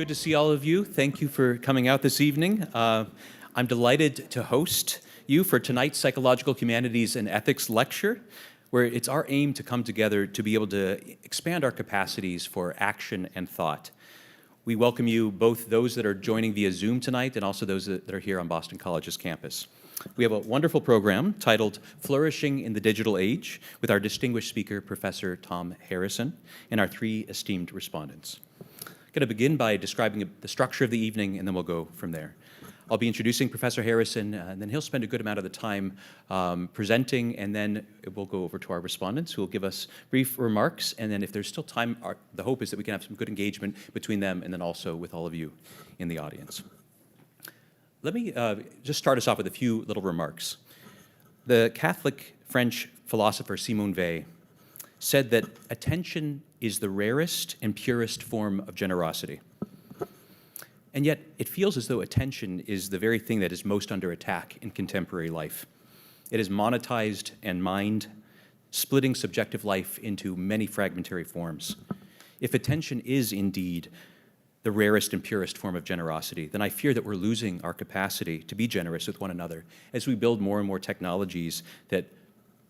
good to see all of you. Thank you for coming out this evening. I'm delighted to host you for tonight's Psychological Humanities and Ethics lecture, where it's our aim to come together to be able to expand our capacities for action and thought. We welcome you, both those that are joining via Zoom tonight and also those that are here on Boston College's campus. We have a wonderful program titled Flourishing in the Digital Age with our distinguished speaker, Professor Tom Harrison, and our three esteemed respondents. I'm going to begin by describing the structure of the evening, and then we'll go from there. I'll be introducing Professor Harrison, and then he'll spend a good amount of the time presenting, and then we'll go over to our respondents, who will give us brief remarks, and then if there's still time, the hope is that we can have some good engagement between them and then also with all of you in the audience. Let me just start us off with a few little remarks. The Catholic French philosopher Simone Weil said that attention is the rarest and purest form of generosity. And yet, it feels as though attention is the very thing that is most under attack in contemporary life. It is monetized and mined, splitting subjective life into many fragmentary forms. If attention is indeed the rarest and purest form of generosity, then I fear that we're losing our capacity to be generous with one another as we build more and more technologies that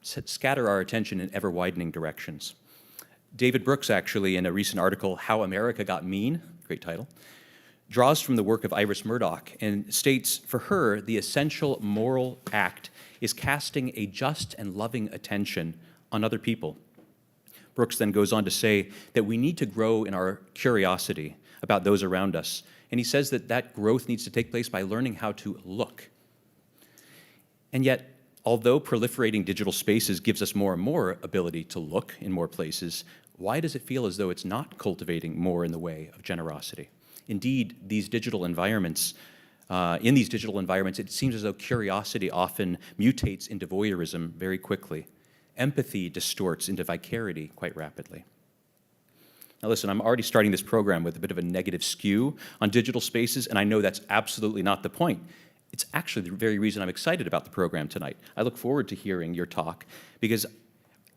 scatter our attention in ever-widening directions. David Brooks, actually, in a recent article, How America Got Mean, great title, draws from the work of Iris Murdoch and states, for her, the essential moral act is casting a just and loving attention on other people. Brooks then goes on to say that we need to grow in our curiosity about those around us. And he says that that growth needs to take place by learning how to look. And yet, although proliferating digital spaces gives us more and more ability to look in more places, why does it feel as though it's not cultivating more in the way of generosity? Indeed, these digital environments, it seems as though curiosity often mutates into voyeurism very quickly. Empathy distorts into vicarity quite rapidly. Now listen, I'm already starting this program with a bit of a negative skew on digital spaces, and I know that's absolutely not the point. It's actually the very reason I'm excited about the program tonight. I look forward to hearing your talk because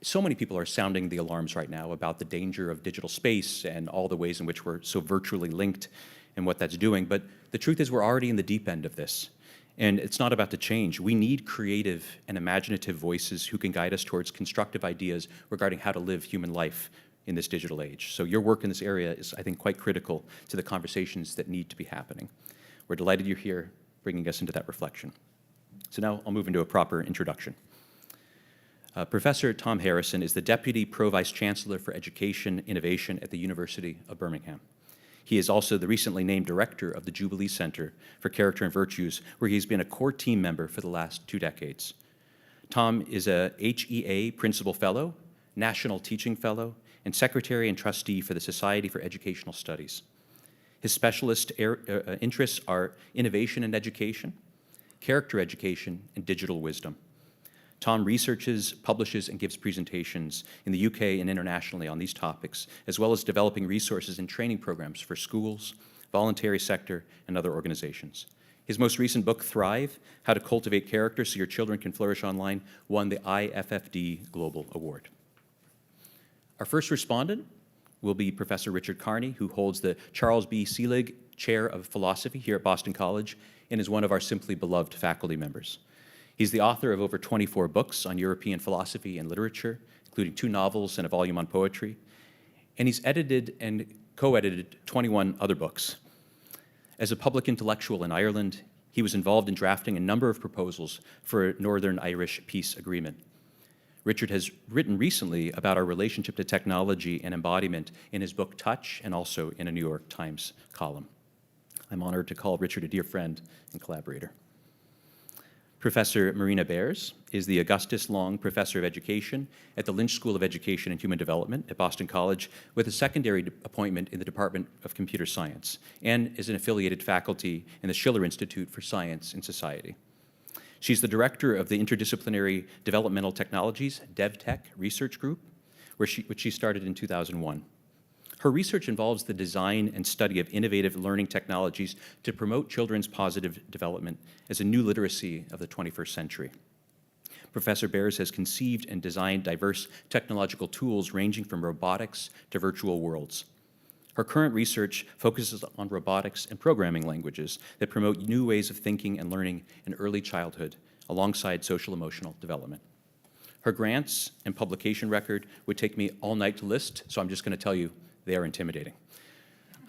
so many people are sounding the alarms right now about the danger of digital space and all the ways in which we're so virtually linked and what that's doing. But the truth is we're already in the deep end of this. And it's not about to change. We need creative and imaginative voices who can guide us towards constructive ideas regarding how to live human life in this digital age. So your work in this area is, I think, quite critical to the conversations that need to be happening. We're delighted you're here, bringing us into that reflection. So now I'll move into a proper introduction. Professor Tom Harrison is the Deputy Pro-Vice Chancellor for Education Innovation at the University of Birmingham. He is also the recently named Director of the Jubilee Center for Character and Virtues, where he's been a core team member for the last 2 decades. Tom is a HEA Principal Fellow, National Teaching Fellow, and Secretary and Trustee for the Society for Educational Studies. His specialist interests are innovation and education, character education, and digital wisdom. Tom researches, publishes, and gives presentations in the UK and internationally on these topics, as well as developing resources and training programs for schools, voluntary sector, and other organizations. His most recent book, Thrive, How to Cultivate Character So Your Children Can Flourish Online, won the IFFD Global Award. Our first respondent will be Professor Richard Carney, who holds the Charles B. Selig Chair of Philosophy here at Boston College and is one of our simply beloved faculty members. He's the author of over 24 books on European philosophy and literature, including 2 novels and a volume on poetry, and he's edited and co-edited 21 other books. As a public intellectual in Ireland, he was involved in drafting a number of proposals for a Northern Irish peace agreement. Richard has written recently about our relationship to technology and embodiment in his book Touch and also in a New York Times column. I'm honored to call Richard a dear friend and collaborator. Professor Marina Bears is the Augustus Long Professor of Education at the Lynch School of Education and Human Development at Boston College with a secondary appointment in the Department of Computer Science and is an affiliated faculty in the Schiller Institute for Science and Society. She's the director of the Interdisciplinary Developmental Technologies, DevTech Research Group, which she started in 2001. Her research involves the design and study of innovative learning technologies to promote children's positive development as a new literacy of the 21st century. Professor Bears has conceived and designed diverse technological tools ranging from robotics to virtual worlds. Her current research focuses on robotics and programming languages that promote new ways of thinking and learning in early childhood alongside social-emotional development. Her grants and publication record would take me all night to list, so I'm just going to tell you they are intimidating.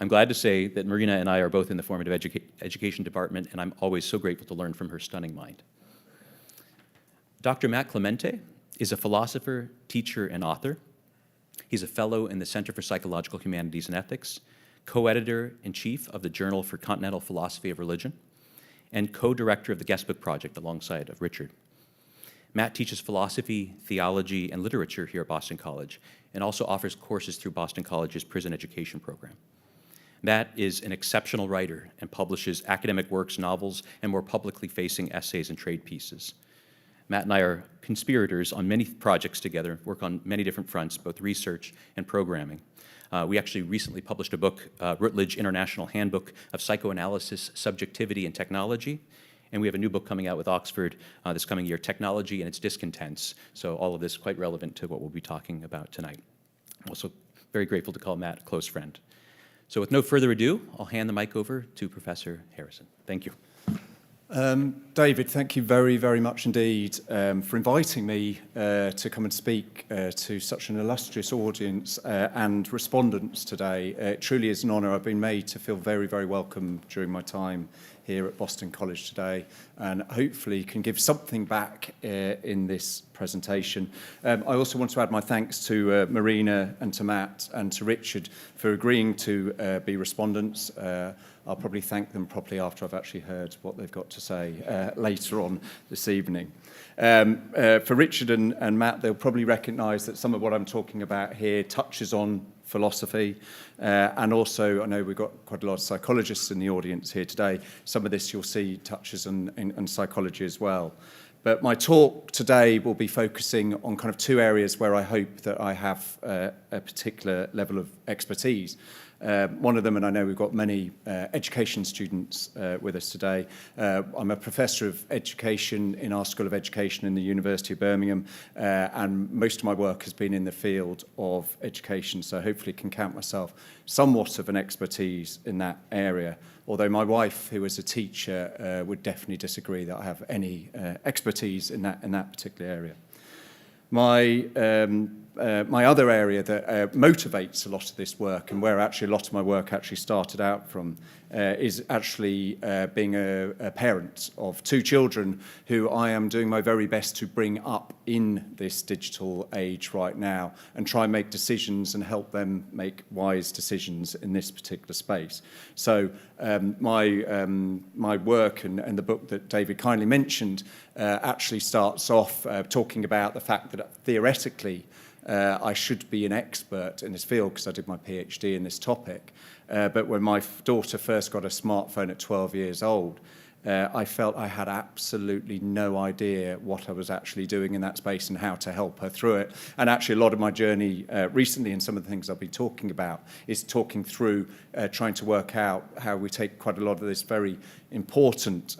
I'm glad to say that Marina and I are both in the formative education department, and I'm always so grateful to learn from her stunning mind. Dr. Matt Clemente is a philosopher, teacher, and author. He's a fellow in the Center for Psychological Humanities and Ethics, co-editor-in-chief of the Journal for Continental Philosophy of Religion, and co-director of the Guestbook Project alongside of Richard. Matt teaches philosophy, theology, and literature here at Boston College, and also offers courses through Boston College's prison education program. Matt is an exceptional writer and publishes academic works, novels, and more publicly facing essays and trade pieces. Matt and I are conspirators on many projects together, work on many different fronts, both research and programming. We actually recently published a book, Routledge International Handbook of Psychoanalysis, Subjectivity, and Technology. And we have a new book coming out with Oxford this coming year, Technology and Its Discontents. So all of this is quite relevant to what we'll be talking about tonight. I'm also very grateful to call Matt a close friend. So with no further ado, I'll hand the mic over to Professor Harrison. Thank you. David, thank you very, very much indeed for inviting me to come and speak to such an illustrious audience and respondents today. It truly is an honour. I've been made to feel very, very welcome during my time here at Boston College today, and hopefully can give something back in this presentation. I also want to add my thanks to Marina and to Matt and to Richard for agreeing to be respondents. I'll probably thank them properly after I've actually heard what they've got to say later on this evening. For Richard and Matt, they'll probably recognise that some of what I'm talking about here touches on philosophy, and also I know we've got quite a lot of psychologists in the audience here today. Some of this you'll see touches on psychology as well. But my talk today will be focusing on kind of two areas where I hope that I have a particular level of expertise. One of them, and I know we've got many education students with us today. I'm a professor of education in our School of Education in the University of Birmingham, and most of my work has been in the field of education, so hopefully can count myself somewhat of an expertise in that area. Although my wife, who is a teacher, would definitely disagree that I have any expertise in that particular area. My other area that motivates a lot of this work, and where actually a lot of my work actually started out from, is actually being a parent of two children who I am doing my very best to bring up in this digital age right now and try and make decisions and help them make wise decisions in this particular space. So my work and the book that David kindly mentioned actually starts off talking about the fact that theoretically I should be an expert in this field because I did my PhD in this topic. But when my daughter first got a smartphone at 12 years old, I felt I had absolutely no idea what I was actually doing in that space and how to help her through it. And actually a lot of my journey recently, and some of the things I've been talking about, is talking through trying to work out how we take quite a lot of this very important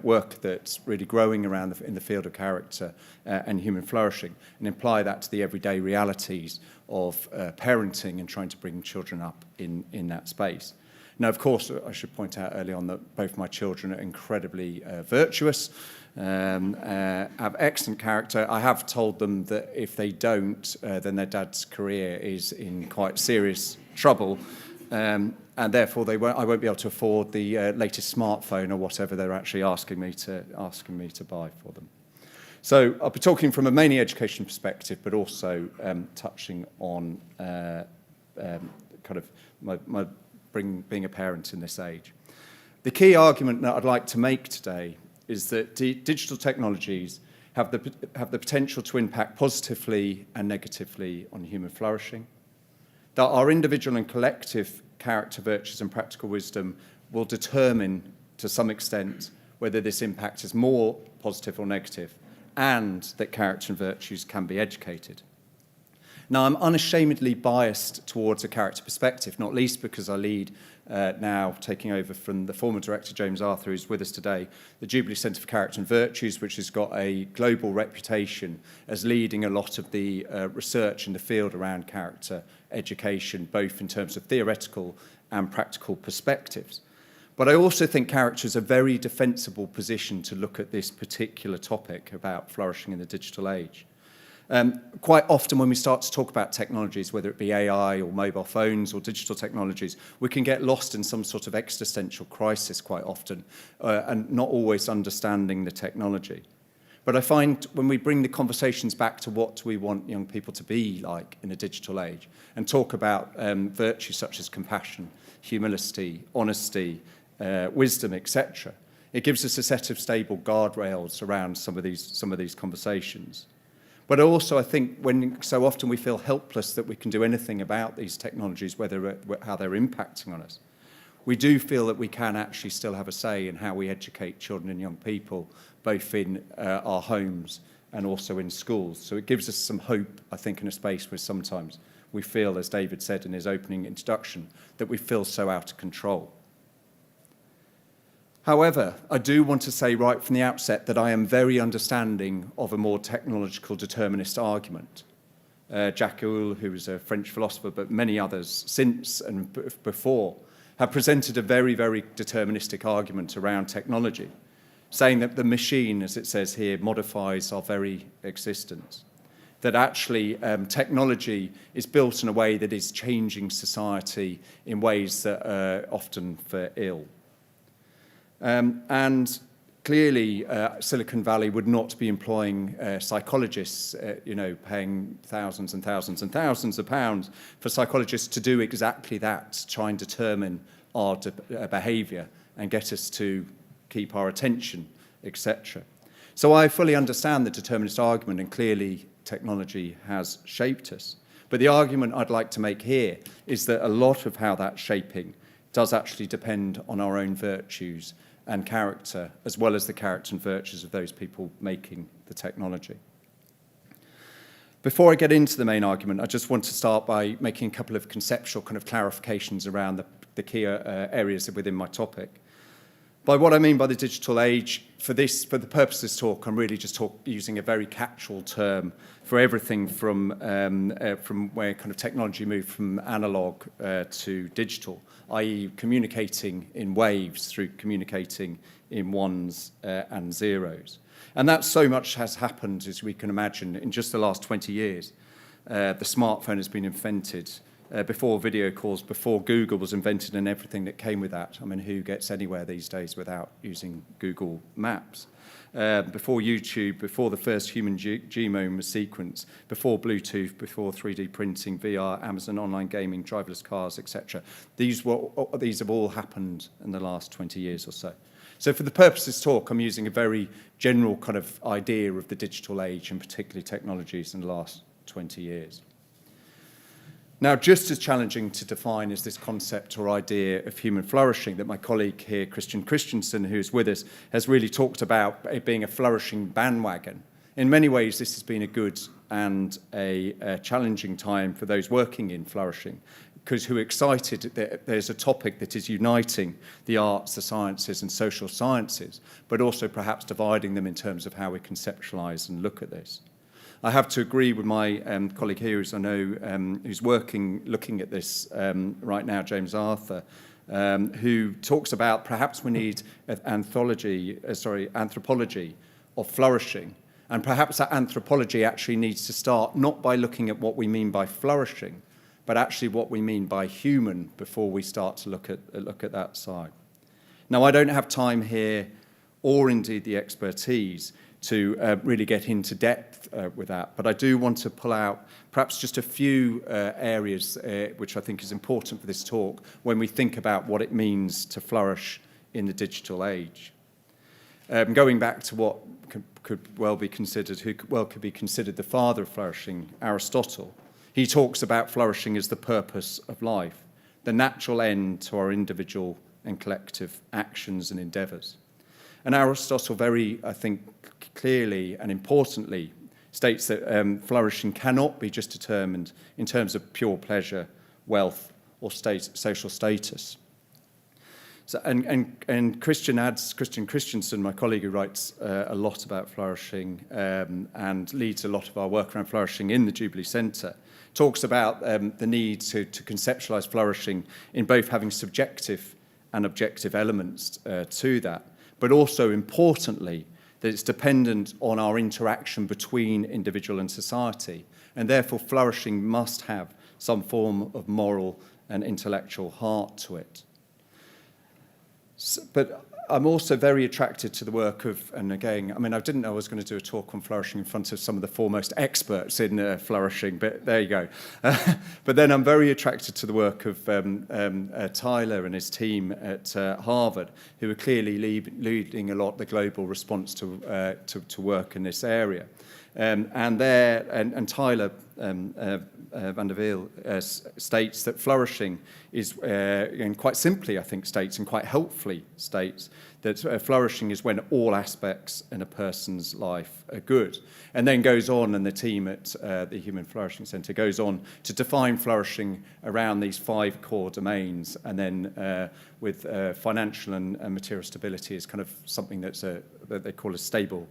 work that's really growing around in the field of character and human flourishing, and apply that to the everyday realities of parenting and trying to bring children up in that space. Now, of course, I should point out early on that both my children are incredibly virtuous, have excellent character. I have told them that if they don't, then their dad's career is in quite serious trouble, and therefore I won't be able to afford the latest smartphone or whatever they're actually asking me to buy for them. So I'll be talking from a mainly education perspective, but also touching on kind of my being a parent in this age. The key argument that I'd like to make today is that digital technologies have the potential to impact positively and negatively on human flourishing, that our individual and collective character virtues and practical wisdom will determine to some extent whether this impact is more positive or negative, and that character and virtues can be educated. Now, I'm unashamedly biased towards a character perspective, not least because I lead now, taking over from the former director, James Arthur, who's with us today, the Jubilee Centre for Character and Virtues, which has got a global reputation as leading a lot of the research in the field around character education, both in terms of theoretical and practical perspectives. But I also think character is a very defensible position to look at this particular topic about flourishing in the digital age. Quite often when we start to talk about technologies, whether it be AI or mobile phones or digital technologies, we can get lost in some sort of existential crisis quite often and not always understanding the technology. But I find when we bring the conversations back to what we want young people to be like in a digital age and talk about virtues such as compassion, humility, honesty, wisdom, etc., it gives us a set of stable guardrails around some of these conversations. But also, I think when so often we feel helpless that we can do anything about these technologies, how they're impacting on us, we do feel that we can actually still have a say in how we educate children and young people, both in our homes and also in schools. So it gives us some hope, I think, in a space where sometimes we feel, as David said in his opening introduction, that we feel so out of control. However, I do want to say right from the outset that I am very understanding of a more technological determinist argument. Jacques Ellul, who was a French philosopher, but many others since and before, have presented a very, very deterministic argument around technology, saying that the machine, as it says here, modifies our very existence. That actually technology is built in a way that is changing society in ways that are often for ill. And clearly, Silicon Valley would not be employing psychologists, paying thousands and thousands and thousands of pounds for psychologists to do exactly that, to try and determine our behaviour and get us to keep our attention, etc. So I fully understand the determinist argument, and clearly technology has shaped us. But the argument I'd like to make here is that a lot of how that's shaping does actually depend on our own virtues and character, as well as the character and virtues of those people making the technology. Before I get into the main argument, I just want to start by making a couple of conceptual kind of clarifications around the key areas within my topic. By what I mean by the digital age, for the purpose of this talk, I'm really just using a very catch-all term for everything from where kind of technology moved from analog to digital, i.e. communicating in waves through communicating in ones and zeros. And that so much has happened, as we can imagine, in just the last 20 years. The smartphone has been invented before video calls, before Google was invented and everything that came with that. I mean, who gets anywhere these days without using Google Maps? Before YouTube, before the first human genome was sequenced, before Bluetooth, before 3D printing, VR, Amazon online gaming, driverless cars, etc. These have all happened in the last 20 years or so. So for the purpose of this talk, I'm using a very general kind of idea of the digital age and particularly technologies in the last 20 years. Now, just as challenging to define is this concept or idea of human flourishing that my colleague here, Christian Christensen, who's with us, has really talked about it being a flourishing bandwagon. In many ways, this has been a good and a challenging time for those working in flourishing, because who are excited that there's a topic that is uniting the arts, the sciences and social sciences, but also perhaps dividing them in terms of how we conceptualise and look at this. I have to agree with my colleague here, who's I know who's looking at this right now, James Arthur, who talks about perhaps we need anthropology of flourishing, and perhaps that anthropology actually needs to start not by looking at what we mean by flourishing, but actually what we mean by human before we start to look at that side. Now, I don't have time here, or indeed the expertise, to really get into depth with that. But I do want to pull out perhaps just a few areas which I think is important for this talk when we think about what it means to flourish in the digital age. Going back to what could be considered the father of flourishing, Aristotle, he talks about flourishing as the purpose of life, the natural end to our individual and collective actions and endeavours. And Aristotle very, I think, clearly and importantly states that flourishing cannot be just determined in terms of pure pleasure, wealth, or social status. So, and Christian Christensen, my colleague who writes a lot about flourishing and leads a lot of our work around flourishing in the Jubilee Centre, talks about the need to conceptualise flourishing in both having subjective and objective elements to that, but also importantly that it's dependent on our interaction between individual and society, and therefore flourishing must have some form of moral and intellectual heart to it. But I'm also very attracted to the work of, and again, I mean, I didn't know I was going to do a talk on flourishing in front of some of the foremost experts in flourishing, but there you go. But then I'm very attracted to the work of Tyler and his team at Harvard, who are clearly leading a lot the global response to work in this area. And Tyler Van der Veel states that flourishing is, and quite simply I think states, and quite helpfully states, that flourishing is when all aspects in a person's life are good. And then goes on, and the team at the Human Flourishing Centre goes on to define flourishing around these 5 core domains, and then with financial and material stability is kind of something that they call a stable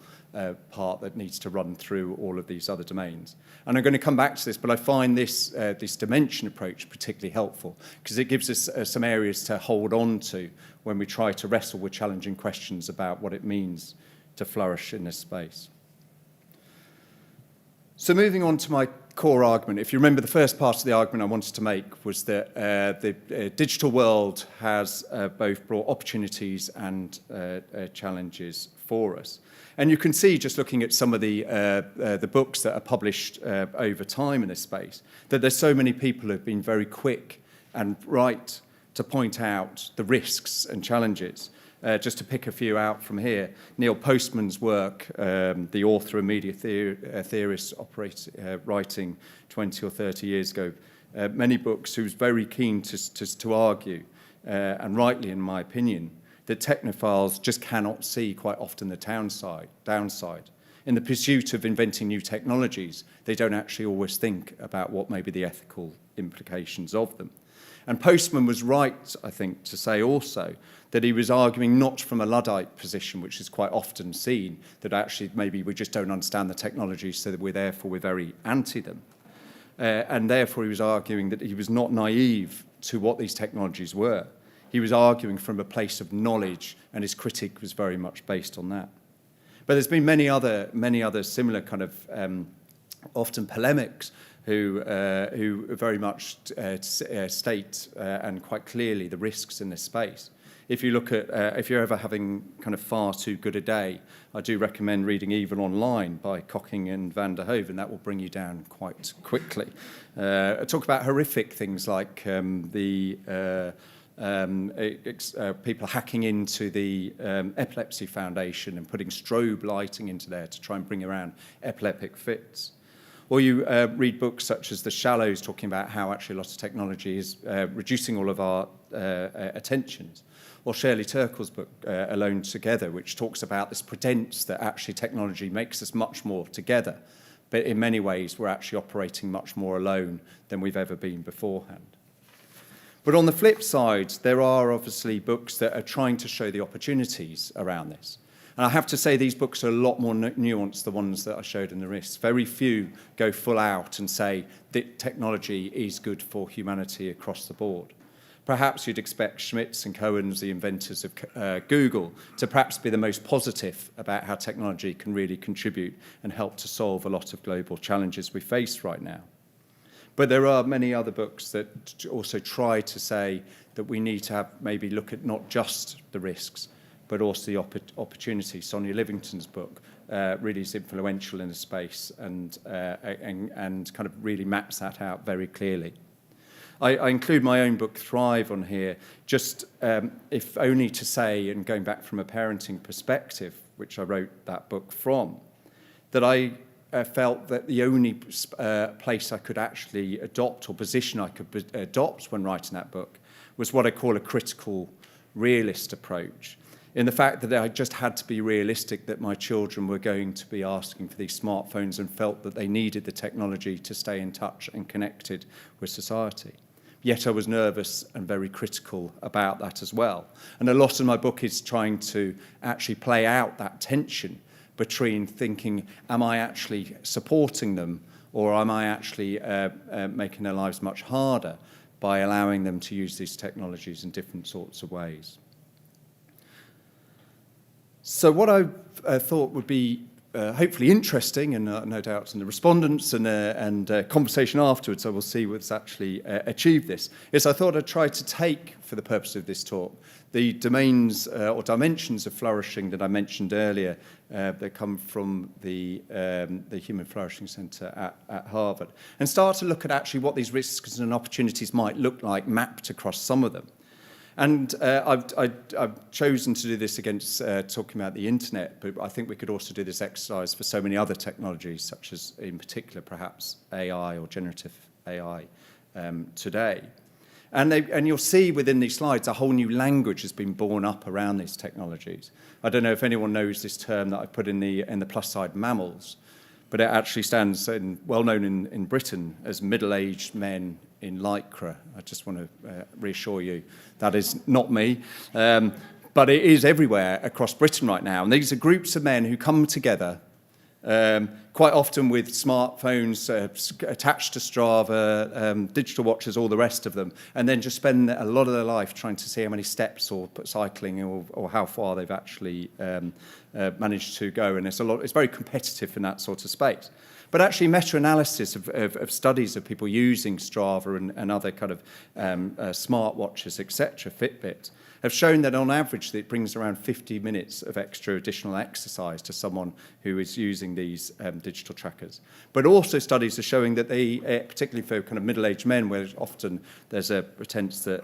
part that needs to run through all of these other domains. And I'm going to come back to this, but I find this dimension approach particularly helpful because it gives us some areas to hold on to when we try to wrestle with challenging questions about what it means to flourish in this space. So moving on to my core argument, if you remember the first part of the argument I wanted to make was that the digital world has both brought opportunities and challenges for us. And you can see, just looking at some of the books that are published over time in this space, that there's so many people who have been very quick and right to point out the risks and challenges. Just to pick a few out from here, Neil Postman's work, the author and media theorist writing 20 or 30 years ago, many books, who was very keen to argue, and rightly in my opinion, that technophiles just cannot see quite often the downside. In the pursuit of inventing new technologies, they don't actually always think about what may be the ethical implications of them. And Postman was right, I think, to say also that he was arguing not from a Luddite position, which is quite often seen, that actually maybe we just don't understand the technology, so that we're very anti them. And therefore he was arguing that he was not naive to what these technologies were. He was arguing from a place of knowledge, and his critique was very much based on that. But there's been many other similar kind of often polemics who very much state and quite clearly the risks in this space. If you look at, if you're ever having kind of far too good a day, I do recommend reading Evil Online by Cocking and Van der Hoeven. That will bring you down quite quickly. I talk about horrific things like people hacking into the Epilepsy Foundation and putting strobe lighting into there to try and bring around epileptic fits. Or you read books such as The Shallows, talking about how actually a lot of technology is reducing all of our attentions. Or Shirley Turkle's book, Alone Together, which talks about this pretense that actually technology makes us much more together. But in many ways, we're actually operating much more alone than we've ever been beforehand. But on the flip side, there are obviously books that are trying to show the opportunities around this. And I have to say these books are a lot more nuanced, the ones that I showed in the risks. Very few go full out and say that technology is good for humanity across the board. Perhaps you'd expect Schmitz and Cohen's, the inventors of Google, to perhaps be the most positive about how technology can really contribute and help to solve a lot of global challenges we face right now. But there are many other books that also try to say that we need to maybe look at not just the risks, but also the opportunities. Sonia Livington's book really is influential in the space and kind of really maps that out very clearly. I include my own book, Thrive, on here, just if only to say, and going back from a parenting perspective, which I wrote that book from, that I felt that the only place I could actually adopt, or position I could adopt when writing that book, was what I call a critical realist approach. in the fact that I just had to be realistic that my children were going to be asking for these smartphones and felt that they needed the technology to stay in touch and connected with society. Yet I was nervous and very critical about that as well. And a lot of my book is trying to actually play out that tension between thinking, am I actually supporting them, or am I actually making their lives much harder by allowing them to use these technologies in different sorts of ways? So what I thought would be hopefully interesting, and no doubt in the respondents and conversation afterwards, I will see what's actually achieved this, is I thought I'd try to take, for the purpose of this talk, the domains or dimensions of flourishing that I mentioned earlier that come from the Human Flourishing Centre at Harvard, and start to look at actually what these risks and opportunities might look like mapped across some of them. And I've chosen to do this against talking about the internet, but I think we could also do this exercise for so many other technologies, such as, in particular, perhaps AI or generative AI today. And you'll see within these slides a whole new language has been born up around these technologies. I don't know if anyone knows this term that I put in the plus side mammals, but it actually stands well known in Britain as middle-aged men in lycra. I just want to reassure you that is not me, but it is everywhere across Britain right now. And these are groups of men who come together, quite often with smartphones attached to Strava, digital watches, all the rest of them, and then just spend a lot of their life trying to see how many steps or cycling or how far they've actually managed to go. And it's very competitive in that sort of space. But actually meta-analysis of studies of people using Strava and other kind of smartwatches, etc., Fitbit, have shown that on average it brings around 50 minutes of extra additional exercise to someone who is using these digital trackers. But also studies are showing that they, particularly for kind of middle-aged men, where often there's a pretense that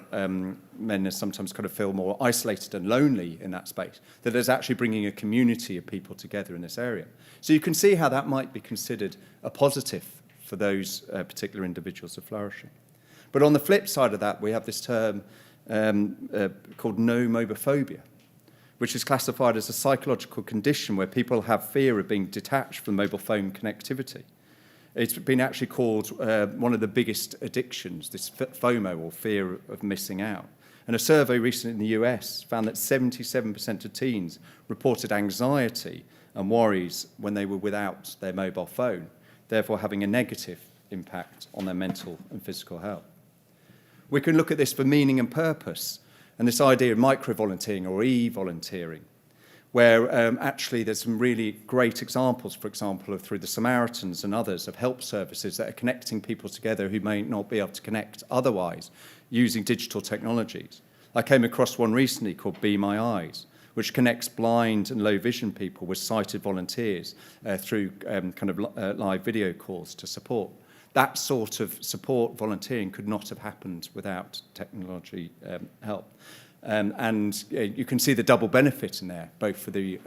men sometimes kind of feel more isolated and lonely in that space, that there's actually bringing a community of people together in this area. So you can see how that might be considered a positive for those particular individuals of flourishing. But on the flip side of that, we have this term called nomobophobia, which is classified as a psychological condition where people have fear of being detached from mobile phone connectivity. It's been actually called one of the biggest addictions, this FOMO, or fear of missing out. And a survey recently in the US found that 77% of teens reported anxiety and worries when they were without their mobile phone, therefore having a negative impact on their mental and physical health. We can look at this for meaning and purpose, and this idea of micro-volunteering or e-volunteering, where actually there's some really great examples, for example, through the Samaritans and others, of help services that are connecting people together who may not be able to connect otherwise using digital technologies. I came across one recently called Be My Eyes, which connects blind and low vision people with sighted volunteers through kind of live video calls to support. That sort of support volunteering could not have happened without technology help. And you can see the double benefit in there, both for the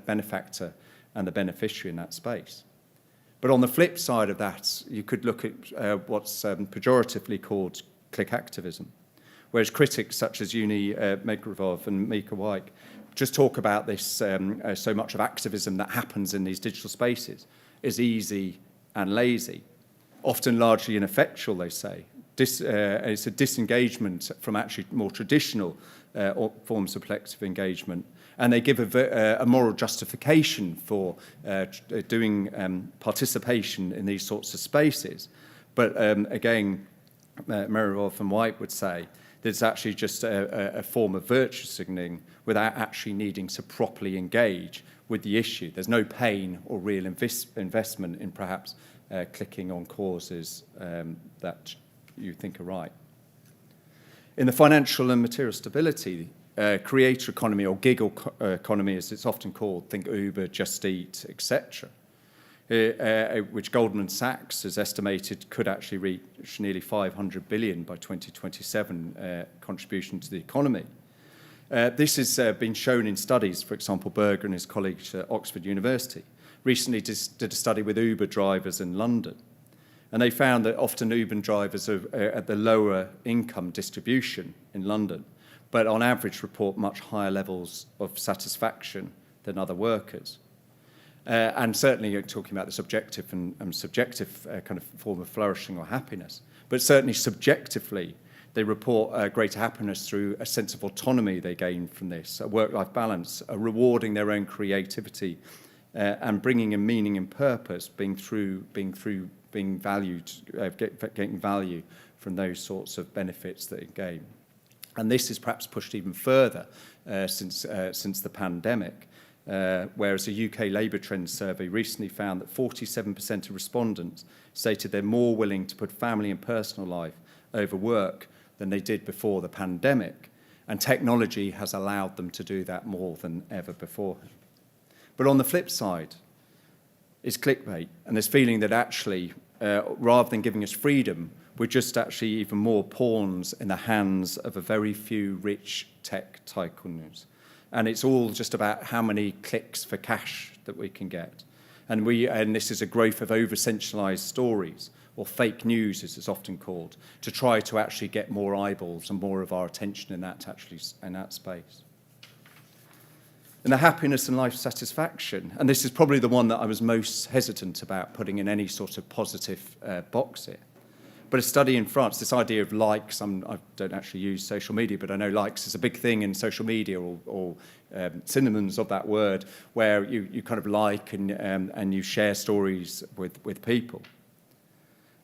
benefactor and the beneficiary in that space. But on the flip side of that, you could look at what's pejoratively called click activism, whereas critics such as Uni Megravov and Mika White just talk about this, so much of activism that happens in these digital spaces is easy and lazy, often largely ineffectual, they say. It's a disengagement from actually more traditional forms of collective engagement, and they give a moral justification for doing participation in these sorts of spaces. But again, Merivov and White would say that it's actually just a form of virtue signaling without actually needing to properly engage with the issue. There's no pain or real investment in perhaps clicking on causes that you think are right. In the financial and material stability, creator economy or gig economy, as it's often called, think Uber, Just Eat, etc., which Goldman Sachs has estimated could actually reach nearly 500 billion by 2027 contribution to the economy. This has been shown in studies. For example, Berger and his colleagues at Oxford University recently did a study with Uber drivers in London. And they found that often Uber drivers are at the lower income distribution in London, but on average report much higher levels of satisfaction than other workers. And certainly you're talking about the subjective and subjective kind of form of flourishing or happiness, but certainly subjectively, they report greater happiness through a sense of autonomy they gain from this, a work-life balance, a rewarding their own creativity, and bringing in meaning and purpose, being valued, getting value from those sorts of benefits that it gain. And this is perhaps pushed even further since the pandemic, whereas a UK Labour Trends survey recently found that 47% of respondents stated they're more willing to put family and personal life over work than they did before the pandemic. And technology has allowed them to do that more than ever before. But on the flip side, it's clickbait, and this feeling that actually, rather than giving us freedom, we're just actually even more pawns in the hands of a very few rich tech tycoons. And it's all just about how many clicks for cash that we can get. And this is a growth of over-sensationalized stories, or fake news as it's often called, to try to actually get more eyeballs and more of our attention in that space. And the happiness and life satisfaction, and this is probably the one that I was most hesitant about putting in any sort of positive box here. But a study in France, this idea of likes, I don't actually use social media, but I know likes is a big thing in social media, or synonyms of that word, where you kind of like and you share stories with people.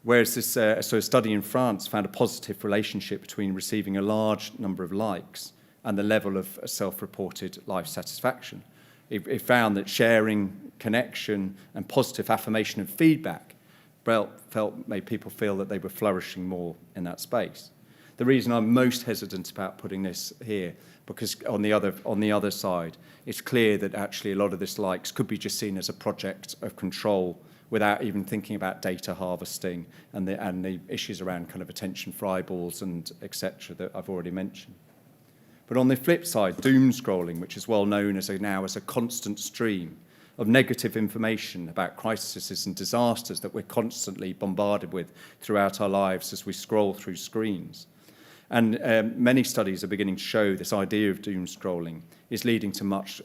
Whereas this a study in France found a positive relationship between receiving a large number of likes and the level of self-reported life satisfaction. It found that sharing, connection, and positive affirmation and feedback made people feel that they were flourishing more in that space. The reason I'm most hesitant about putting this here, because on the other side, it's clear that actually a lot of this likes could be just seen as a project of control without even thinking about data harvesting and the issues around kind of attention for eyeballs and etc. that I've already mentioned. But on the flip side, doom scrolling, which is well known now as a constant stream of negative information about crises and disasters that we're constantly bombarded with throughout our lives as we scroll through screens. And many studies are beginning to show this idea of doom scrolling is leading to much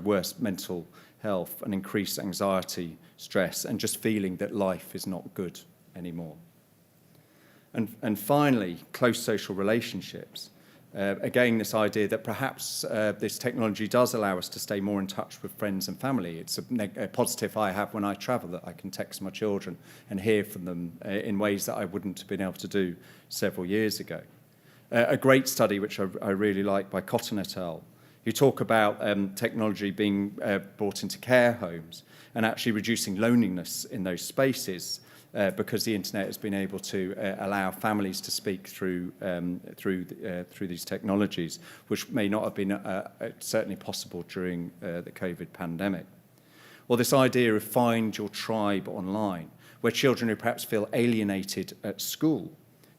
worse mental health and increased anxiety, stress, and just feeling that life is not good anymore. And finally, close social relationships. Again, this idea that perhaps this technology does allow us to stay more in touch with friends and family. It's a positive I have when I travel, that I can text my children and hear from them in ways that I wouldn't have been able to do several years ago. A great study, which I really like, by Cotton et al., who talk about technology being brought into care homes and actually reducing loneliness in those spaces because the internet has been able to allow families to speak through these technologies, which may not have been certainly possible during the COVID pandemic. Or this idea of find your tribe online, where children who perhaps feel alienated at school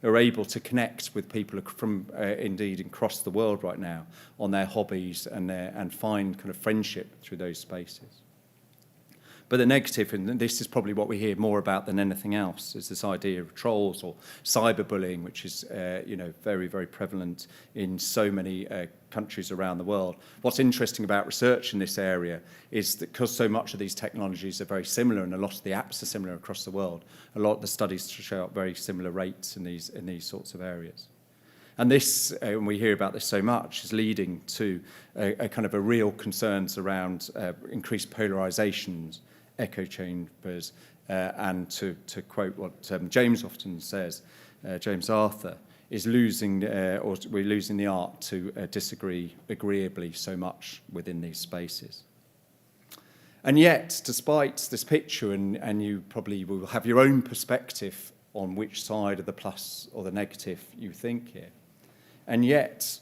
are able to connect with people from indeed across the world right now on their hobbies and find kind of friendship through those spaces. But the negative, and this is probably what we hear more about than anything else, is this idea of trolls or cyberbullying, which is very, very prevalent in so many countries around the world. What's interesting about research in this area is that because so much of these technologies are very similar and a lot of the apps are similar across the world, a lot of the studies show up very similar rates in these sorts of areas. And this, and we hear about this so much, is leading to a kind of a real concerns around increased polarizations, echo chambers, and to quote what James often says, James Arthur, is we're losing the art to disagree agreeably so much within these spaces. And yet, despite this picture, and you probably will have your own perspective on which side of the plus or the negative you think here, and yet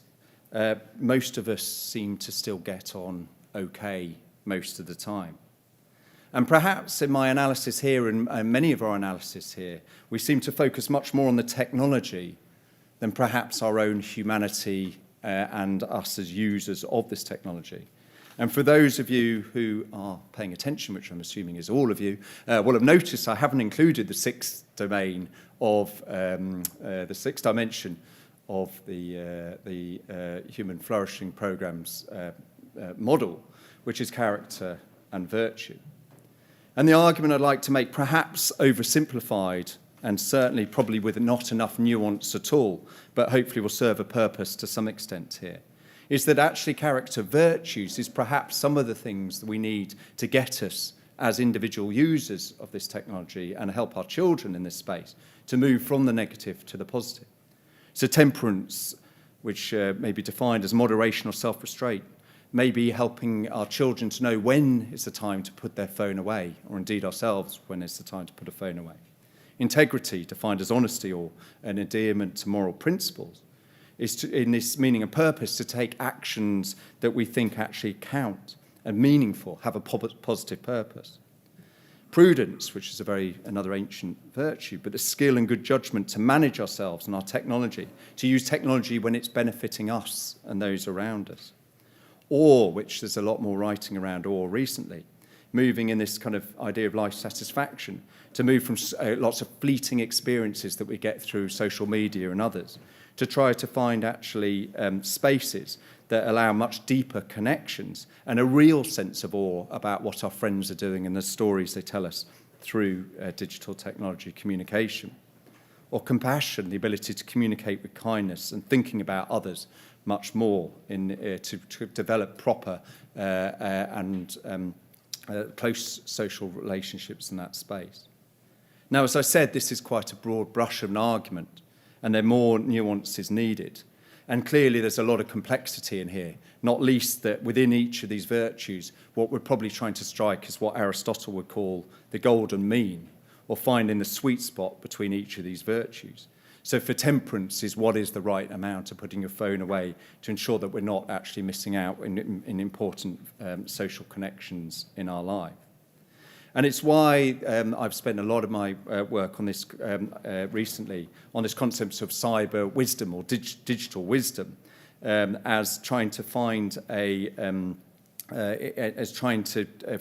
most of us seem to still get on okay most of the time. And perhaps in my analysis here and many of our analysis here, we seem to focus much more on the technology than perhaps our own humanity and us as users of this technology. And for those of you who are paying attention, which I'm assuming is all of you, will have noticed I haven't included the sixth dimension of the Human Flourishing Programme's model, which is character and virtue. And the argument I'd like to make, perhaps oversimplified and certainly probably with not enough nuance at all, but hopefully will serve a purpose to some extent here, is that actually character virtues is perhaps some of the things that we need to get us as individual users of this technology and help our children in this space to move from the negative to the positive. So temperance, which may be defined as moderation or self-restraint, may be helping our children to know when is the time to put their phone away, or indeed ourselves when is the time to put a phone away. Integrity, defined as honesty or an adherence to moral principles, is to, in this meaning and purpose, to take actions that we think actually count and meaningful, have a positive purpose. Prudence, which is another ancient virtue, but the skill and good judgment to manage ourselves and our technology, to use technology when it's benefiting us and those around us. Awe, which there's a lot more writing around awe recently, moving in this kind of idea of life satisfaction, to move from lots of fleeting experiences that we get through social media and others, to try to find actually spaces that allow much deeper connections and a real sense of awe about what our friends are doing and the stories they tell us through digital technology communication. Or compassion, the ability to communicate with kindness and thinking about others much more to develop proper and close social relationships in that space. Now, as I said, this is quite a broad brush of an argument, and there are more nuances needed. And clearly there's a lot of complexity in here, not least that within each of these virtues, what we're probably trying to strike is what Aristotle would call the golden mean, or finding the sweet spot between each of these virtues. So for temperance is what is the right amount of putting your phone away to ensure that we're not actually missing out in important social connections in our life. And it's why I've spent a lot of my work on this recently, on this concept of cyber wisdom or digital wisdom, as trying to find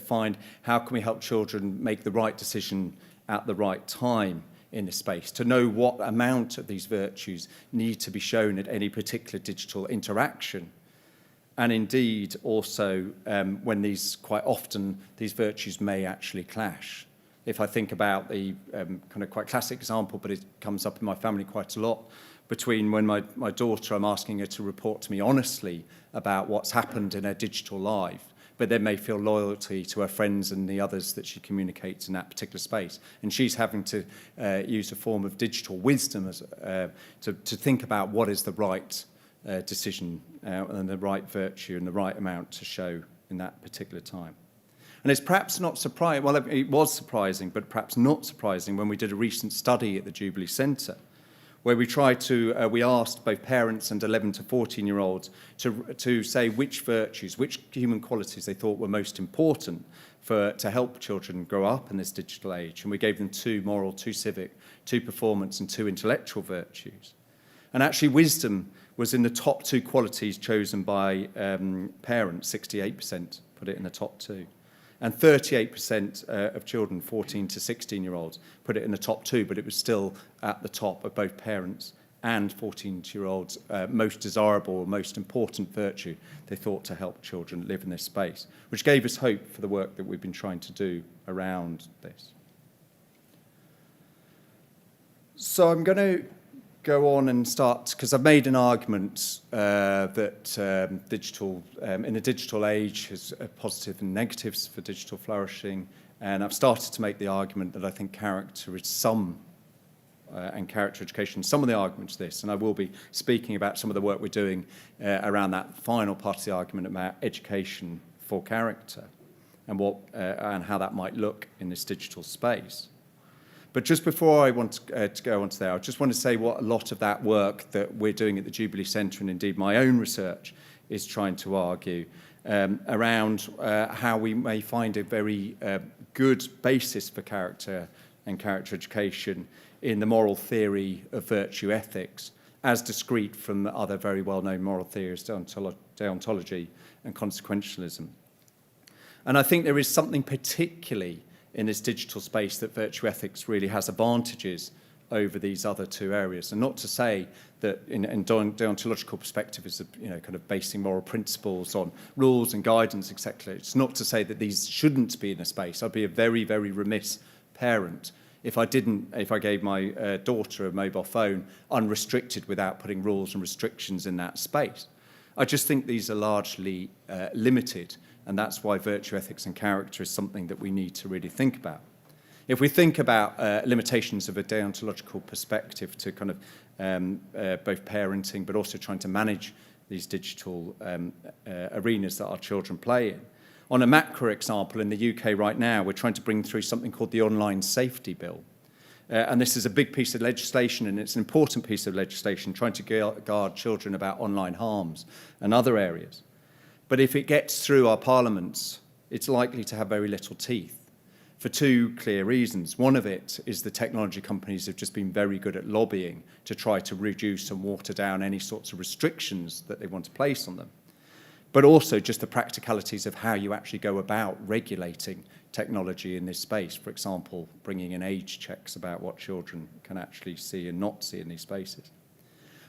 find how can we help children make the right decision at the right time in the space, to know what amount of these virtues need to be shown at any particular digital interaction. And indeed, also, when quite often these virtues may actually clash. If I think about the kind of quite classic example, but it comes up in my family quite a lot, between when my daughter, I'm asking her to report to me honestly about what's happened in her digital life, but then may feel loyalty to her friends and the others that she communicates in that particular space. And she's having to use a form of digital wisdom to think about what is the right decision and the right virtue and the right amount to show in that particular time. And it's perhaps not surprising, well, it was surprising, but perhaps not surprising when we did a recent study at the Jubilee Centre, where we asked both parents and 11 to 14-year-olds to say which virtues, which human qualities they thought were most important to help children grow up in this digital age. And we gave them 2 moral, 2 civic, 2 performance, and 2 intellectual virtues. And actually wisdom was in the top 2 qualities chosen by parents. 68% put it in the top 2. And 38% of children, 14 to 16-year-olds, put it in the top 2, but it was still at the top of both parents and 14-year-olds' most desirable or most important virtue they thought to help children live in this space, which gave us hope for the work that we've been trying to do around this. So I'm going to go on and start, because I've made an argument that in the digital age has positives and negatives for digital flourishing, and I've started to make the argument that I think character is and character education, some of the arguments of this, and I will be speaking about some of the work we're doing around that final part of the argument about education for character and how that might look in this digital space. But just before I want to go on to there, I just want to say what a lot of that work that we're doing at the Jubilee Centre, and indeed my own research, is trying to argue around how we may find a very good basis for character and character education in the moral theory of virtue ethics, as discrete from the other very well-known moral theories, deontology and consequentialism. And I think there is something particularly in this digital space that virtue ethics really has advantages over these other two areas. And not to say that in deontological perspective is kind of basing moral principles on rules and guidance, etc. It's not to say that these shouldn't be in a space. I'd be a very, very remiss parent if I gave my daughter a mobile phone unrestricted without putting rules and restrictions in that space. I just think these are largely limited, and that's why virtue ethics and character is something that we need to really think about. If we think about limitations of a deontological perspective to kind of both parenting but also trying to manage these digital arenas that our children play in. On a macro example, in the UK right now, we're trying to bring through something called the Online Safety Bill. And this is a big piece of legislation, and it's an important piece of legislation, trying to guard children about online harms and other areas. But if it gets through our parliaments, it's likely to have very little teeth for two clear reasons. One of it is the technology companies have just been very good at lobbying to try to reduce and water down any sorts of restrictions that they want to place on them. But also just the practicalities of how you actually go about regulating technology in this space. For example, bringing in age checks about what children can actually see and not see in these spaces.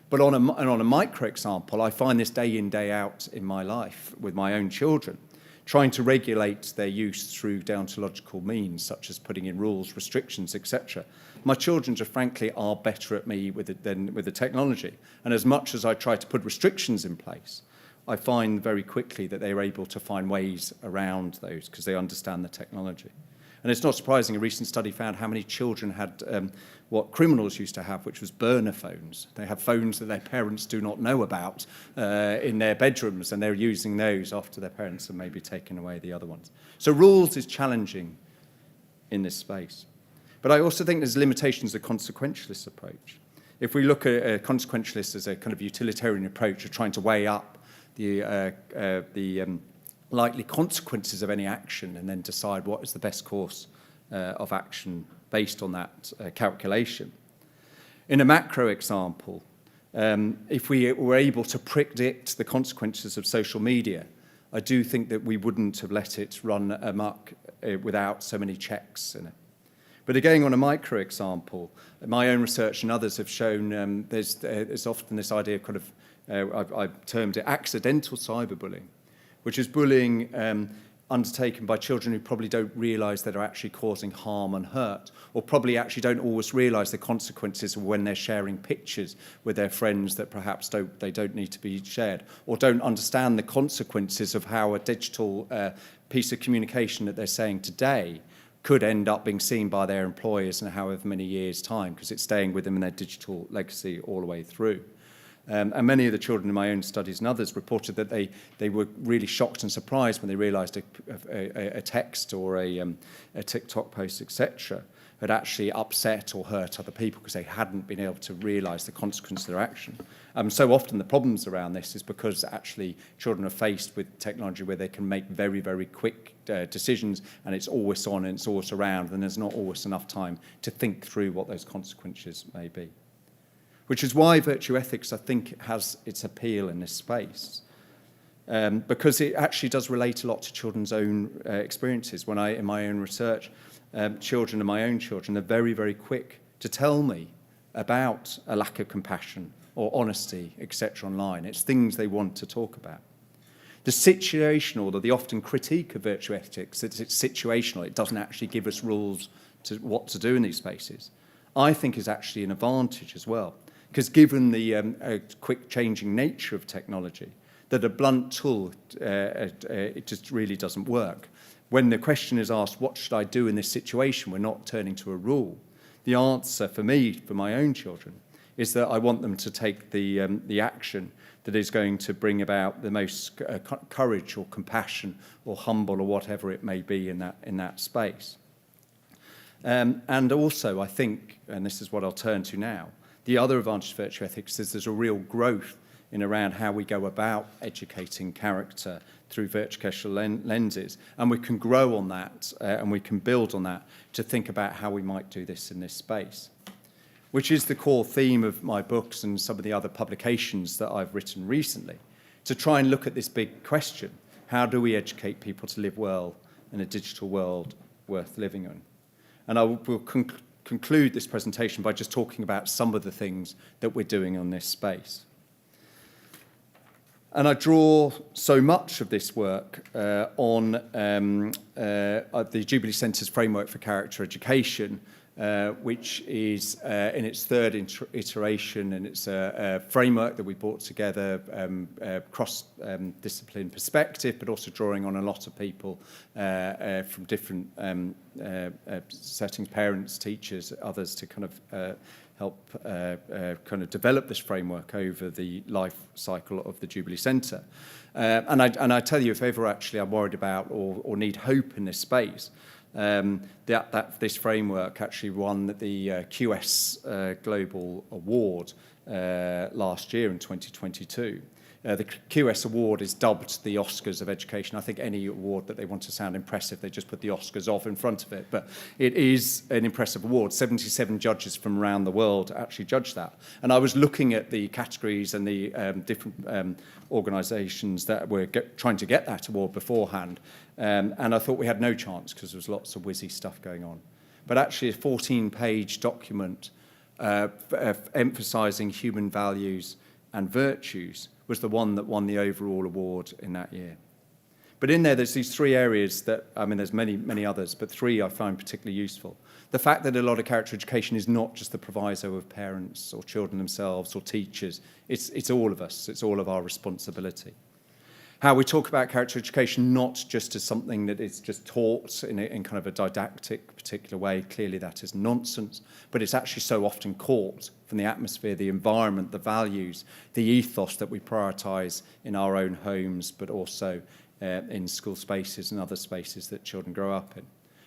But on a micro example, I find this day in, day out in my life with my own children, trying to regulate their use through deontological means, such as putting in rules, restrictions, etc. My children just frankly are better at me with it than with the technology. And as much as I try to put restrictions in place, I find very quickly that they're able to find ways around those because they understand the technology. And it's not surprising, a recent study found how many children had what criminals used to have, which was burner phones. They have phones that their parents do not know about in their bedrooms, and they're using those after their parents have maybe taken away the other ones. So rules is challenging in this space. But I also think there's limitations of the consequentialist approach. If we look at a consequentialist as a kind of utilitarian approach of trying to weigh up the likely consequences of any action and then decide what is the best course of action based on that calculation. In a macro example, if we were able to predict the consequences of social media, I do think that we wouldn't have let it run amok without so many checks in it. But again, on a micro example, my own research and others have shown there's often this idea of kind of, I've termed it accidental cyberbullying, which is bullying undertaken by children who probably don't realise that are actually causing harm and hurt, or probably actually don't always realise the consequences of when they're sharing pictures with their friends that perhaps don't need to be shared, or don't understand the consequences of how a digital piece of communication that they're saying today could end up being seen by their employers in however many years' time, because it's staying with them in their digital legacy all the way through. And many of the children in my own studies and others reported that they were really shocked and surprised when they realised a text or a TikTok post, etc., had actually upset or hurt other people because they hadn't been able to realise the consequence of their action. So often the problems around this is because actually children are faced with technology where they can make very, very quick decisions, and it's always on and it's always around, and there's not always enough time to think through what those consequences may be. Which is why virtue ethics, I think, has its appeal in this space, because it actually does relate a lot to children's own experiences. In my own research, children and my own children are very, very quick to tell me about a lack of compassion or honesty, etc. online. It's things they want to talk about. The situational, or the often critique of virtue ethics, that it's situational, it doesn't actually give us rules to what to do in these spaces, I think is actually an advantage as well. Because given the quick changing nature of technology, that a blunt tool, it just really doesn't work. When the question is asked, what should I do in this situation, we're not turning to a rule. The answer for me, for my own children, is that I want them to take the action that is going to bring about the most courage or compassion or humble or whatever it may be in that space. And also, I think, and this is what I'll turn to now, the other advantage of virtue ethics is there's a real growth in around how we go about educating character through virtual lenses. And we can grow on that and we can build on that to think about how we might do this in this space, which is the core theme of my books and some of the other publications that I've written recently, to try and look at this big question: how do we educate people to live well in a digital world worth living in? And I will conclude this presentation by just talking about some of the things that we're doing on this space. And I draw so much of this work on the Jubilee Centre's Framework for Character Education, which is in its third iteration, and it's a framework that we brought together cross-discipline perspective, but also drawing on a lot of people from different settings, parents, teachers, others, to kind of help kind of develop this framework over the life cycle of the Jubilee Centre. And I tell you, if ever actually I'm worried about or need hope in this space, this framework actually won the QS Global Award last year in 2022. The QS Award is dubbed the Oscars of education. I think any award that they want to sound impressive, they just put the Oscars of in front of it. But it is an impressive award. 77 judges from around the world actually judged that. And I was looking at the categories and the different organisations that were trying to get that award beforehand. And I thought we had no chance because there was lots of whizzy stuff going on. But actually a 14-page document emphasising human values and virtues was the one that won the overall award in that year. But in there's these three areas that, I mean, there's many others, but three I find particularly useful. The fact that a lot of character education is not just the proviso of parents or children themselves or teachers. It's all of us. It's all of our responsibility. How we talk about character education not just as something that is just taught in kind of a didactic particular way. Clearly that is nonsense, but it's actually so often caught from the atmosphere, the environment, the values, the ethos that we prioritise in our own homes, but also in school spaces and other spaces that children grow up in.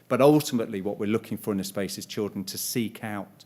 But ultimately what we're looking for in this space is children to seek out,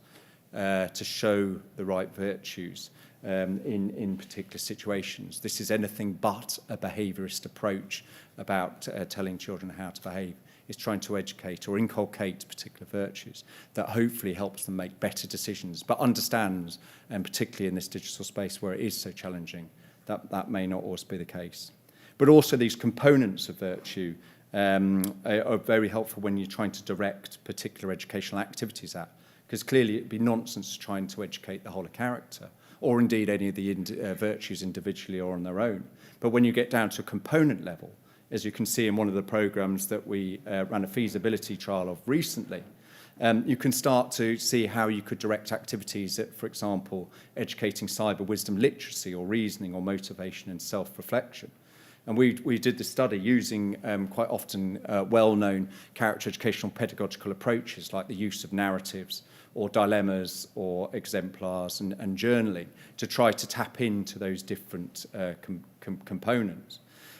to show the right virtues, in particular situations. This is anything but a behaviourist approach about telling children how to behave. It's trying to educate or inculcate particular virtues that hopefully helps them make better decisions, but understands, and particularly in this digital space where it is so challenging, that may not always be the case. But also these components of virtue are very helpful when you're trying to direct particular educational activities at, because clearly it'd be nonsense trying to educate the whole of character, or indeed any of the virtues individually or on their own. But when you get down to a component level, as you can see in one of the programs that we ran a feasibility trial of recently, you can start to see how you could direct activities at, for example, educating cyber wisdom literacy or reasoning or motivation and self-reflection. And we did the study using quite often well-known character educational pedagogical approaches like the use of narratives or dilemmas or exemplars and journaling to try to tap into those different components.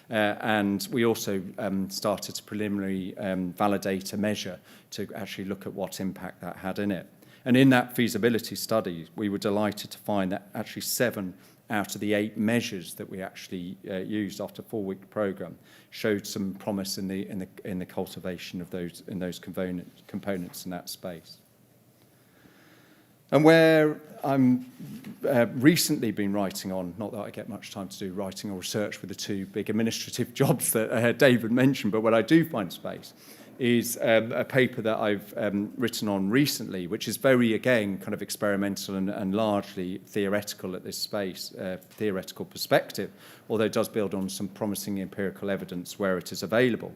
And we also started to preliminary validate a measure to actually look at what impact that had in it. And in that feasibility study, we were delighted to find that actually 7 out of the 8 measures that we actually used after a 4-week program showed some promise in the cultivation of those components in that space. And where I'm recently been writing on, not that I get much time to do writing or research with the 2 big administrative jobs that David mentioned, but what I do find space is a paper that I've written on recently, which is very, again, kind of experimental and largely theoretical at this space, theoretical perspective, although it does build on some promising empirical evidence where it is available,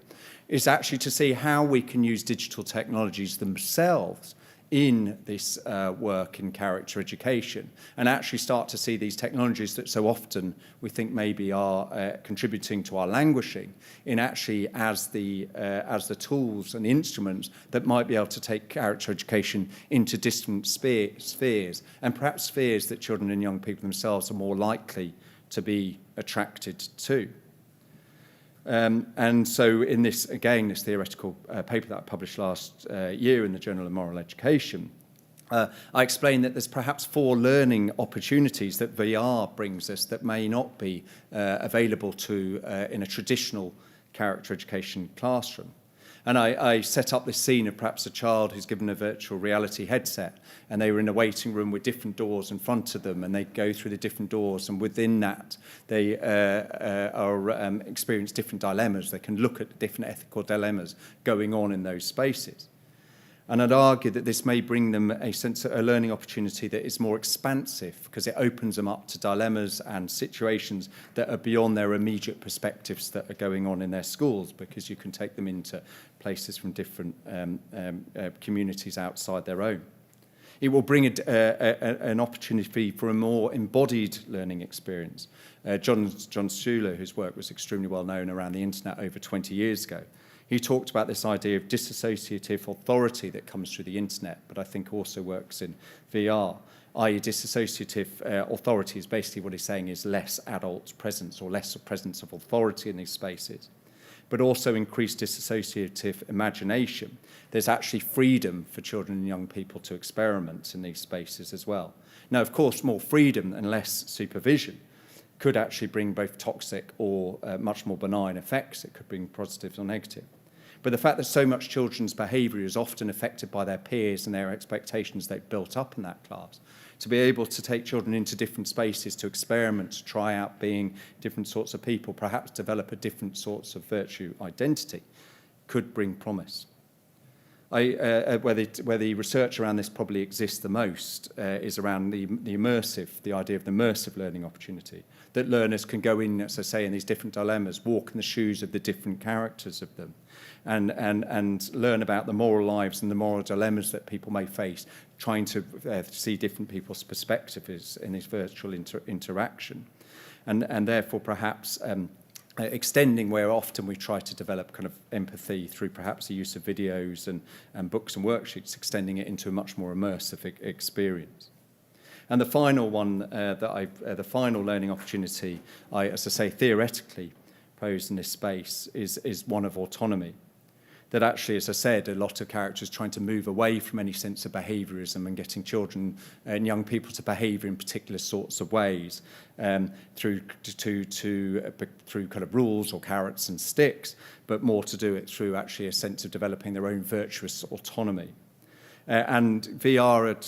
is actually to see how we can use digital technologies themselves in this work in character education and actually start to see these technologies that so often we think maybe are contributing to our languishing in actually as the tools and instruments that might be able to take character education into distant spheres and perhaps spheres that children and young people themselves are more likely to be attracted to. And so in this, again, this theoretical paper that I published last year in the Journal of Moral Education, I explained that there's perhaps 4 learning opportunities that VR brings us that may not be available to in a traditional character education classroom. And I set up this scene of perhaps a child who's given a virtual reality headset and they were in a waiting room with different doors in front of them and they go through the different doors and within that they experience different dilemmas. They can look at different ethical dilemmas going on in those spaces. And I'd argue that this may bring them a learning opportunity that is more expansive because it opens them up to dilemmas and situations that are beyond their immediate perspectives that are going on in their schools, because you can take them into places from different communities outside their own. It will bring an opportunity for a more embodied learning experience. John Schuler, whose work was extremely well known around the internet over 20 years ago, he talked about this idea of dissociative authority that comes through the internet, but I think also works in VR, i.e. dissociative authority is basically what he's saying is less adult presence or less presence of authority in these spaces, but also increased dissociative imagination. There's actually freedom for children and young people to experiment in these spaces as well. Now, of course, more freedom and less supervision could actually bring both toxic or much more benign effects. It could bring positive or negative. But the fact that so much children's behaviour is often affected by their peers and their expectations they've built up in that class, to be able to take children into different spaces to experiment, to try out being different sorts of people, perhaps develop a different sorts of virtue identity, could bring promise. Where the research around this probably exists the most is around the idea of the immersive learning opportunity, that learners can go in, as I say, in these different dilemmas, walk in the shoes of the different characters of them, and learn about the moral lives and the moral dilemmas that people may face, trying to see different people's perspectives in this virtual interaction. And therefore, perhaps extending where often we try to develop kind of empathy through perhaps the use of videos and books and worksheets, extending it into a much more immersive experience. And the final one, the final learning opportunity, as I say, theoretically posed in this space is one of autonomy. That actually, as I said, a lot of characters trying to move away from any sense of behaviourism and getting children and young people to behave in particular sorts of ways through kind of rules or carrots and sticks, but more to do it through actually a sense of developing their own virtuous autonomy. And VR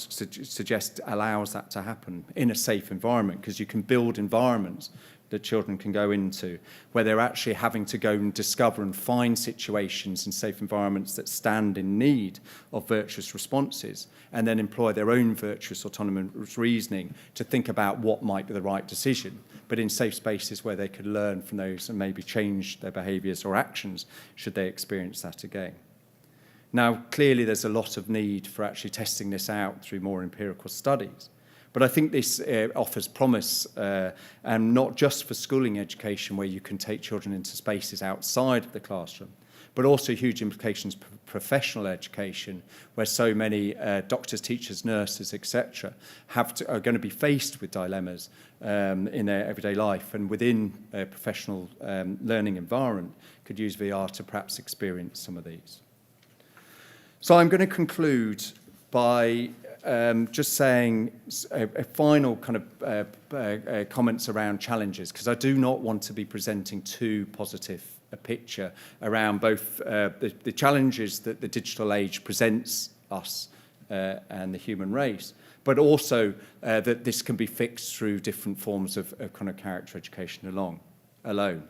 suggests allows that to happen in a safe environment, because you can build environments that children can go into where they're actually having to go and discover and find situations and safe environments that stand in need of virtuous responses, and then employ their own virtuous autonomous reasoning to think about what might be the right decision, but in safe spaces where they could learn from those and maybe change their behaviours or actions should they experience that again. Now, clearly there's a lot of need for actually testing this out through more empirical studies. But I think this offers promise, and not just for schooling education, where you can take children into spaces outside of the classroom, but also huge implications for professional education, where so many doctors, teachers, nurses, etc., are going to be faced with dilemmas in their everyday life, and within a professional learning environment could use VR to perhaps experience some of these. So I'm going to conclude by just saying a final kind of comments around challenges, because I do not want to be presenting too positive a picture around both the challenges that the digital age presents us and the human race, but also that this can be fixed through different forms of kind of character education alone.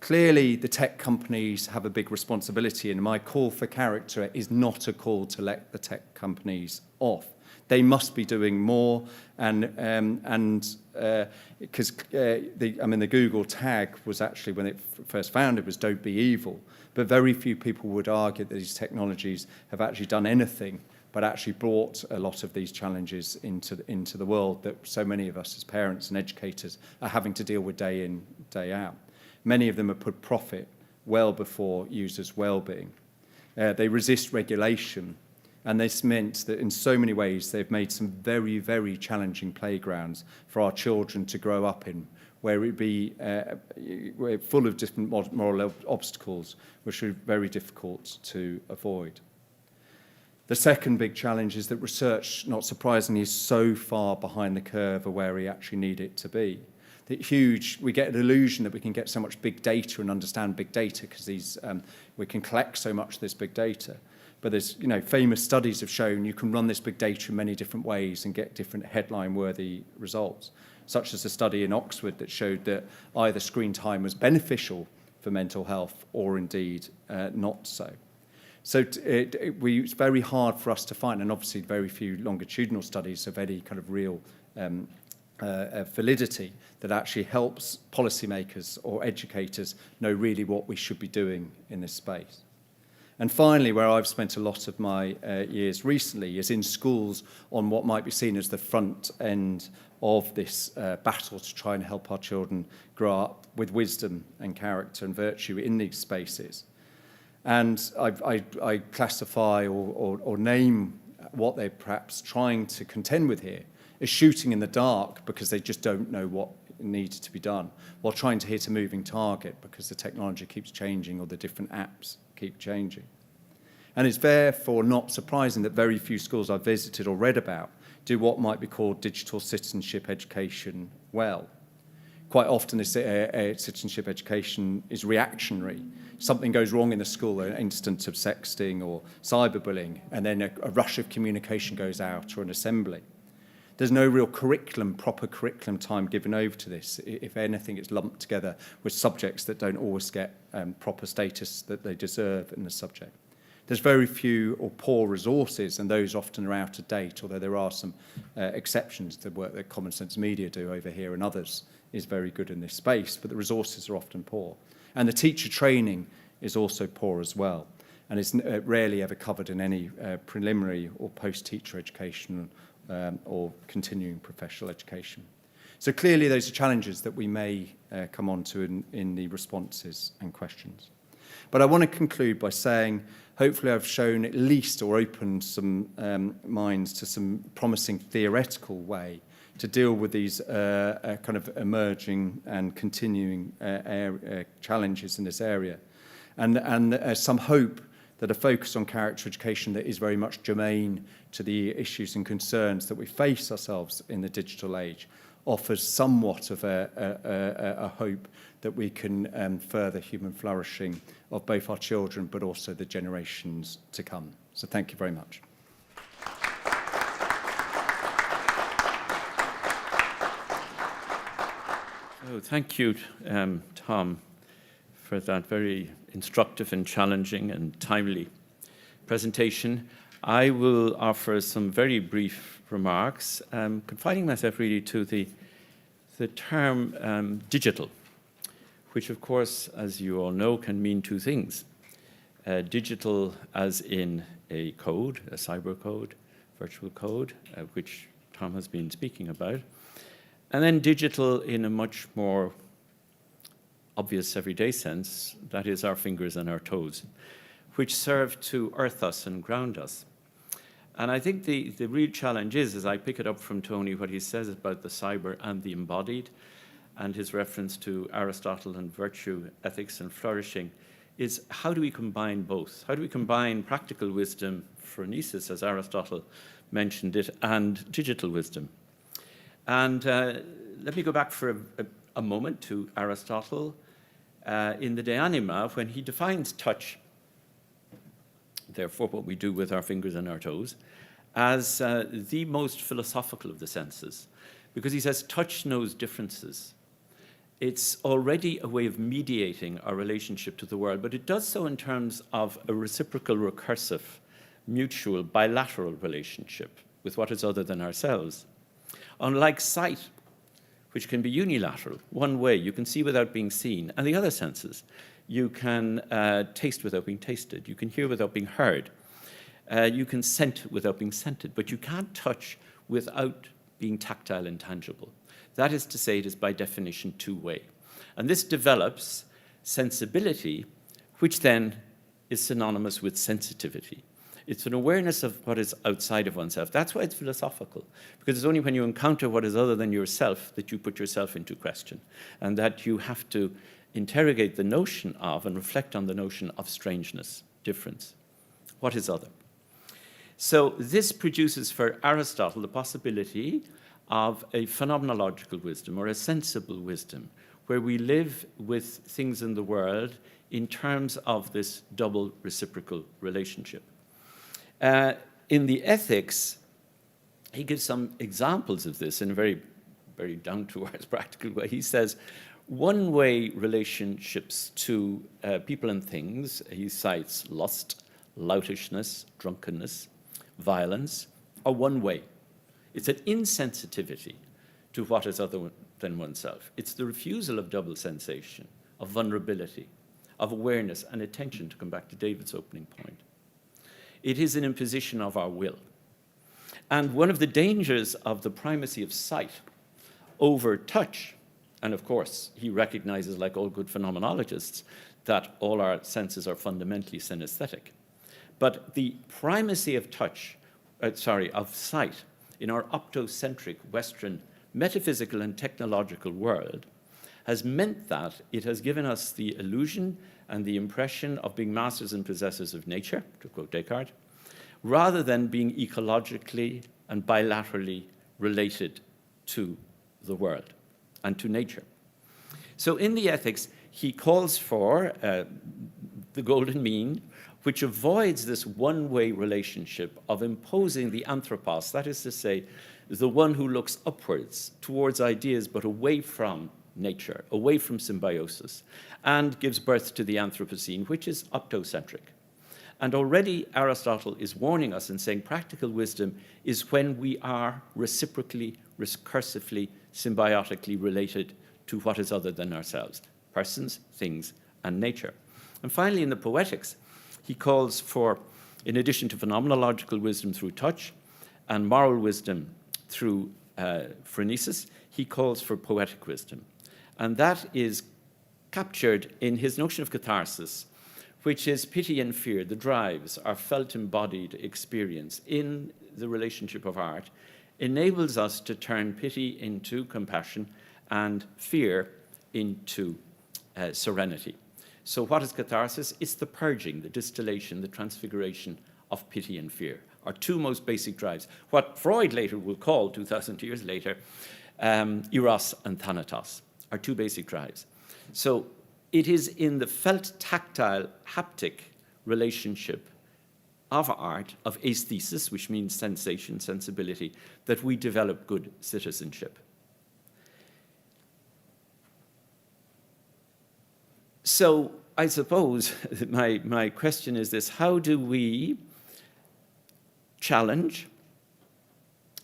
Clearly, the tech companies have a big responsibility, and my call for character is not a call to let the tech companies off. They must be doing more, because the Google tag was actually, when it first founded, was "Don't be evil," but very few people would argue that these technologies have actually done anything but actually brought a lot of these challenges into the world that so many of us as parents and educators are having to deal with day in, day out. Many of them have put profit well before users' well-being. They resist regulation, and this meant that in so many ways they've made some very, very challenging playgrounds for our children to grow up in, where it be full of different moral obstacles, which are very difficult to avoid. The second big challenge is that research, not surprisingly, is so far behind the curve of where we actually need it to be. We get an illusion that we can get so much big data and understand big data because we can collect so much of this big data. But there's, famous studies have shown you can run this big data in many different ways and get different headline-worthy results, such as a study in Oxford that showed that either screen time was beneficial for mental health or indeed not so. So it's very hard for us to find, and obviously very few longitudinal studies of any kind of real validity that actually helps policymakers or educators know really what we should be doing in this space. And finally, where I've spent a lot of my years recently is in schools on what might be seen as the front end of this battle to try and help our children grow up with wisdom and character and virtue in these spaces. And I classify or name what they're perhaps trying to contend with here as shooting in the dark because they just don't know what needs to be done, while trying to hit a moving target because the technology keeps changing or the different apps keep changing. And it's therefore not surprising that very few schools I've visited or read about do what might be called digital citizenship education well. Quite often this citizenship education is reactionary. Something goes wrong in the school, an instance of sexting or cyberbullying, and then a rush of communication goes out or an assembly. There's no real proper curriculum time given over to this. If anything, it's lumped together with subjects that don't always get proper status that they deserve in the subject. There's very few or poor resources, and those often are out of date, although there are some exceptions to the work that Common Sense Media do over here, and others is very good in this space, but the resources are often poor. And the teacher training is also poor as well, and it's rarely ever covered in any preliminary or post-teacher education or continuing professional education. So clearly those are challenges that we may come on to in the responses and questions. But I want to conclude by saying, hopefully I've shown at least or opened some minds to some promising theoretical way to deal with these kind of emerging and continuing challenges in this area. And some hope that a focus on character education that is very much germane to the issues and concerns that we face ourselves in the digital age offers somewhat of a hope that we can further human flourishing of both our children but also the generations to come. So thank you very much. Oh, thank you, Tom, for that very instructive and challenging and timely presentation. I will offer some very brief remarks, confining myself really to the term digital, which of course, as you all know, can mean two things. Digital as in a code, a cyber code, virtual code, which Tom has been speaking about, and then digital in a much more obvious everyday sense, that is our fingers and our toes, which serve to earth us and ground us. And I think the real challenge is, as I pick it up from Tony, what he says about the cyber and the embodied, and his reference to Aristotle and virtue, ethics and flourishing, is how do we combine both? How do we combine practical wisdom, phronesis, as Aristotle mentioned it, and digital wisdom? And let me go back for a moment to Aristotle in the De Anima, when he defines touch, therefore what we do with our fingers and our toes, as the most philosophical of the senses, because he says touch knows differences. It's already a way of mediating our relationship to the world, but it does so in terms of a reciprocal, recursive, mutual, bilateral relationship with what is other than ourselves. Unlike sight, which can be unilateral, one way, you can see without being seen, and the other senses, you can taste without being tasted, you can hear without being heard, you can scent without being scented, but you can't touch without being tactile and tangible. That is to say, it is by definition two-way. And this develops sensibility, which then is synonymous with sensitivity. It's an awareness of what is outside of oneself. That's why it's philosophical, because it's only when you encounter what is other than yourself that you put yourself into question, and that you have to interrogate the notion of and reflect on the notion of strangeness, difference. What is other? So this produces for Aristotle the possibility of a phenomenological wisdom or a sensible wisdom, where we live with things in the world in terms of this double reciprocal relationship. In the ethics, he gives some examples of this in a very, very down-to-earth practical way. He says, one-way relationships to people and things, he cites lust, loutishness, drunkenness, violence, are one way. It's an insensitivity to what is other than oneself. It's the refusal of double sensation, of vulnerability, of awareness and attention, to come back to David's opening point. It is an imposition of our will. And one of the dangers of the primacy of sight over touch, and of course, he recognizes, like all good phenomenologists, that all our senses are fundamentally synesthetic. But the primacy of of sight in our optocentric Western metaphysical and technological world has meant that it has given us the illusion and the impression of being masters and possessors of nature, to quote Descartes, rather than being ecologically and bilaterally related to the world and to nature. So in the ethics, he calls for the golden mean, which avoids this one-way relationship of imposing the anthropos, that is to say, the one who looks upwards towards ideas but away from nature, away from symbiosis, and gives birth to the Anthropocene, which is optocentric. And already Aristotle is warning us and saying practical wisdom is when we are reciprocally, recursively, symbiotically related to what is other than ourselves, persons, things, and nature. And finally, in the Poetics, he calls for, in addition to phenomenological wisdom through touch and moral wisdom through phronesis, he calls for poetic wisdom. And that is captured in his notion of catharsis, which is pity and fear, the drives, our felt embodied experience in the relationship of art, enables us to turn pity into compassion and fear into serenity. So what is catharsis? It's the purging, the distillation, the transfiguration of pity and fear, our two most basic drives. What Freud later will call, 2,000 years later, eros and thanatos, our two basic drives. So it is in the felt, tactile, haptic relationship of art, of aesthesis, which means sensation, sensibility, that we develop good citizenship. So I suppose my question is this: how do we challenge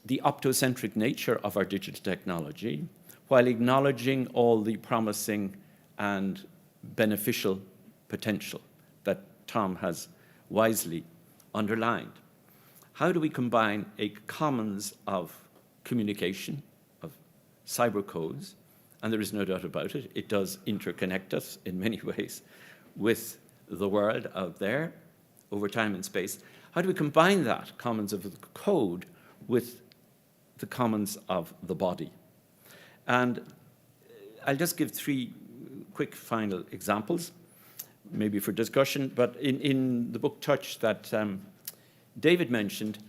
the optocentric nature of our digital technology while acknowledging all the promising and beneficial potential that Tom has wisely underlined? How do we combine a commons of communication, of cyber codes, and there is no doubt about it, it does interconnect us in many ways with the world out there over time and space. How do we combine that commons of the code with the commons of the body? And I'll just give three quick final examples, maybe for discussion, but in the book Touch that David mentioned,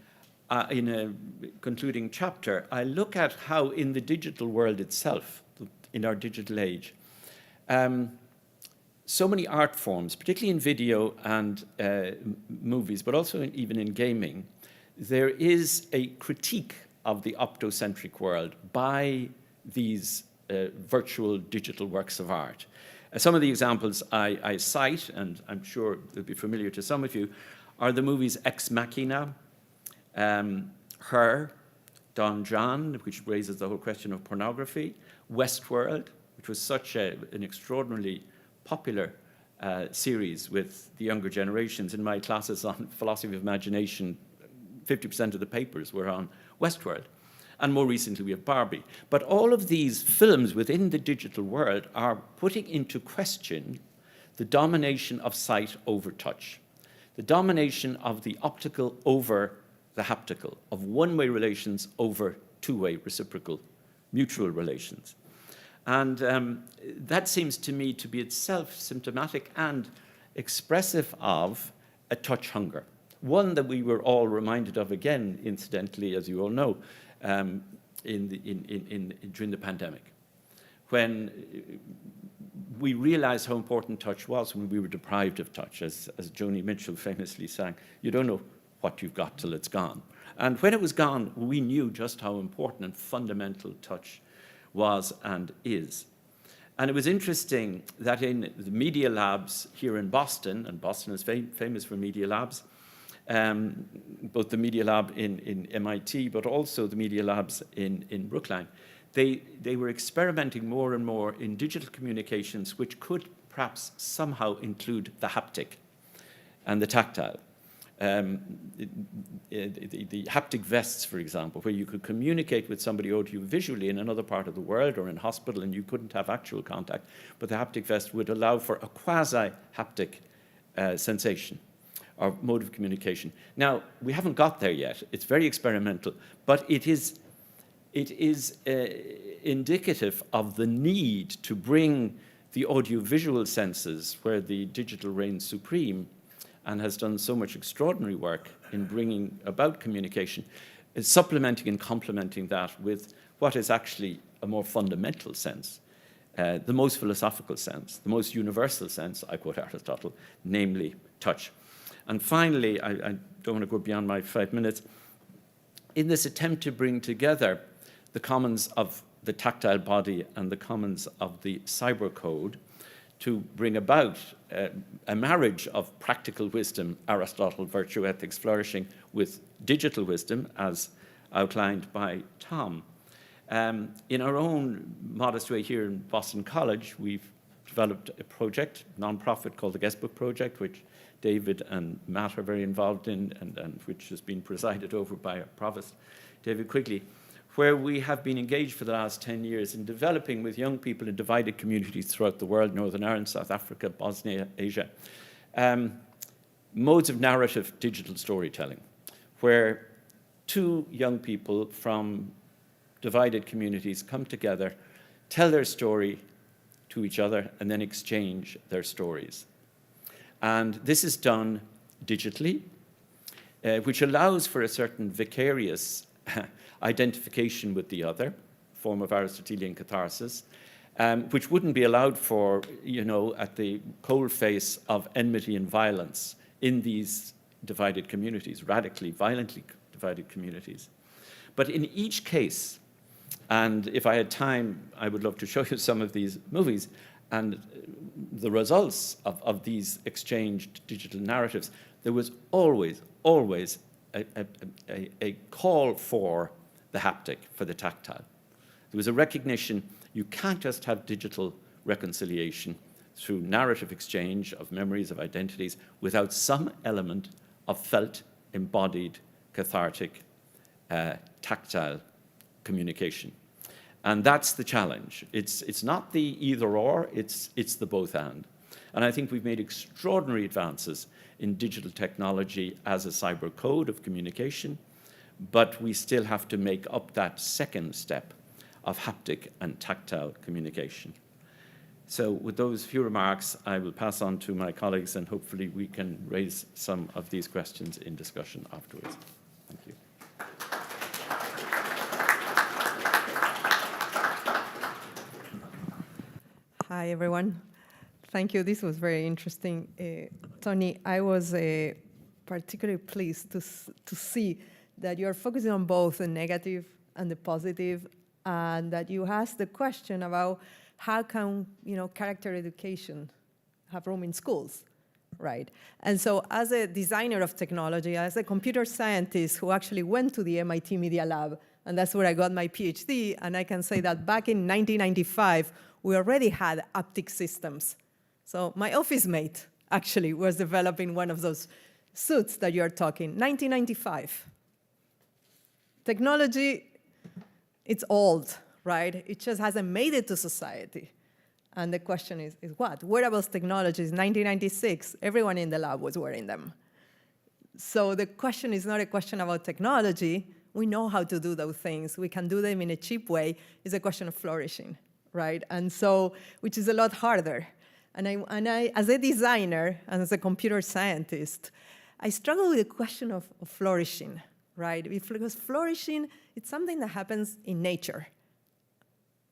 in a concluding chapter, I look at how in the digital world itself, in our digital age, so many art forms, particularly in video and movies, but also even in gaming, there is a critique of the optocentric world by these virtual digital works of art. Some of the examples I cite, and I'm sure they'll be familiar to some of you, are the movies Ex Machina, Her, Don John, which raises the whole question of pornography, Westworld, which was such an extraordinarily popular series with the younger generations. In my classes on philosophy of imagination, 50% of the papers were on Westworld. And more recently, we have Barbie. But all of these films within the digital world are putting into question the domination of sight over touch, the domination of the optical over the haptical, of one-way relations over two-way reciprocal mutual relations. And that seems to me to be itself symptomatic and expressive of a touch hunger, one that we were all reminded of again, incidentally, as you all know, during the pandemic, when we realized how important touch was when we were deprived of touch. As Joni Mitchell famously sang, you don't know what you've got till it's gone. And when it was gone, we knew just how important and fundamental touch was and is. And it was interesting that in the media labs here in Boston, and Boston is famous for media labs, both the Media Lab in MIT, but also the Media Labs in Brookline. They were experimenting more and more in digital communications, which could perhaps somehow include the haptic and the tactile. The haptic vests, for example, where you could communicate with somebody audiovisually in another part of the world or in hospital and you couldn't have actual contact, but the haptic vest would allow for a quasi-haptic sensation or mode of communication. Now, we haven't got there yet. It's very experimental, but it is indicative of the need to bring the audiovisual senses where the digital reigns supreme and has done so much extraordinary work in bringing about communication, is supplementing and complementing that with what is actually a more fundamental sense, the most philosophical sense, the most universal sense, I quote Aristotle, namely touch. And finally, I don't want to go beyond my 5 minutes, in this attempt to bring together the commons of the tactile body and the commons of the cyber code, to bring about a marriage of practical wisdom, Aristotle, virtue, ethics, flourishing, with digital wisdom, as outlined by Tom. In our own modest way here in Boston College, we've developed a project, non-profit, called the Guestbook Project, which David and Matt are very involved in, and which has been presided over by our provost, David Quigley, where we have been engaged for the last 10 years in developing with young people in divided communities throughout the world, Northern Ireland, South Africa, Bosnia, Asia, modes of narrative digital storytelling, where two young people from divided communities come together, tell their story to each other, and then exchange their stories. And this is done digitally, which allows for a certain vicarious identification with the other, form of Aristotelian catharsis, which wouldn't be allowed for, at the coalface of enmity and violence in these divided communities, radically, violently divided communities. But in each case, and if I had time, I would love to show you some of these movies, and the results of these exchanged digital narratives, there was always a call for the haptic, for the tactile. There was a recognition you can't just have digital reconciliation through narrative exchange of memories, of identities, without some element of felt, embodied, cathartic, tactile communication. And that's the challenge. It's not the either or, it's the both and. And I think we've made extraordinary advances in digital technology as a cyber code of communication, but we still have to make up that second step of haptic and tactile communication. So with those few remarks, I will pass on to my colleagues, and hopefully we can raise some of these questions in discussion afterwards. Thank you. Hi, everyone. Thank you. This was very interesting. Tony, I was particularly pleased to see that you're focusing on both the negative and the positive, and that you asked the question about how can character education have room in schools, right? And so as a designer of technology, as a computer scientist who actually went to the MIT Media Lab, and that's where I got my PhD, and I can say that back in 1995, we already had haptic systems. So my office mate actually was developing one of those suits that you're talking, 1995. Technology, it's old, right? It just hasn't made it to society. And the question is what? Wearables technologies, 1996, everyone in the lab was wearing them. So the question is not a question about technology. We know how to do those things. We can do them in a cheap way. It's a question of flourishing, right? And so, which is a lot harder. And I, as a designer and as a computer scientist, I struggle with the question of flourishing, right? Because flourishing, it's something that happens in nature,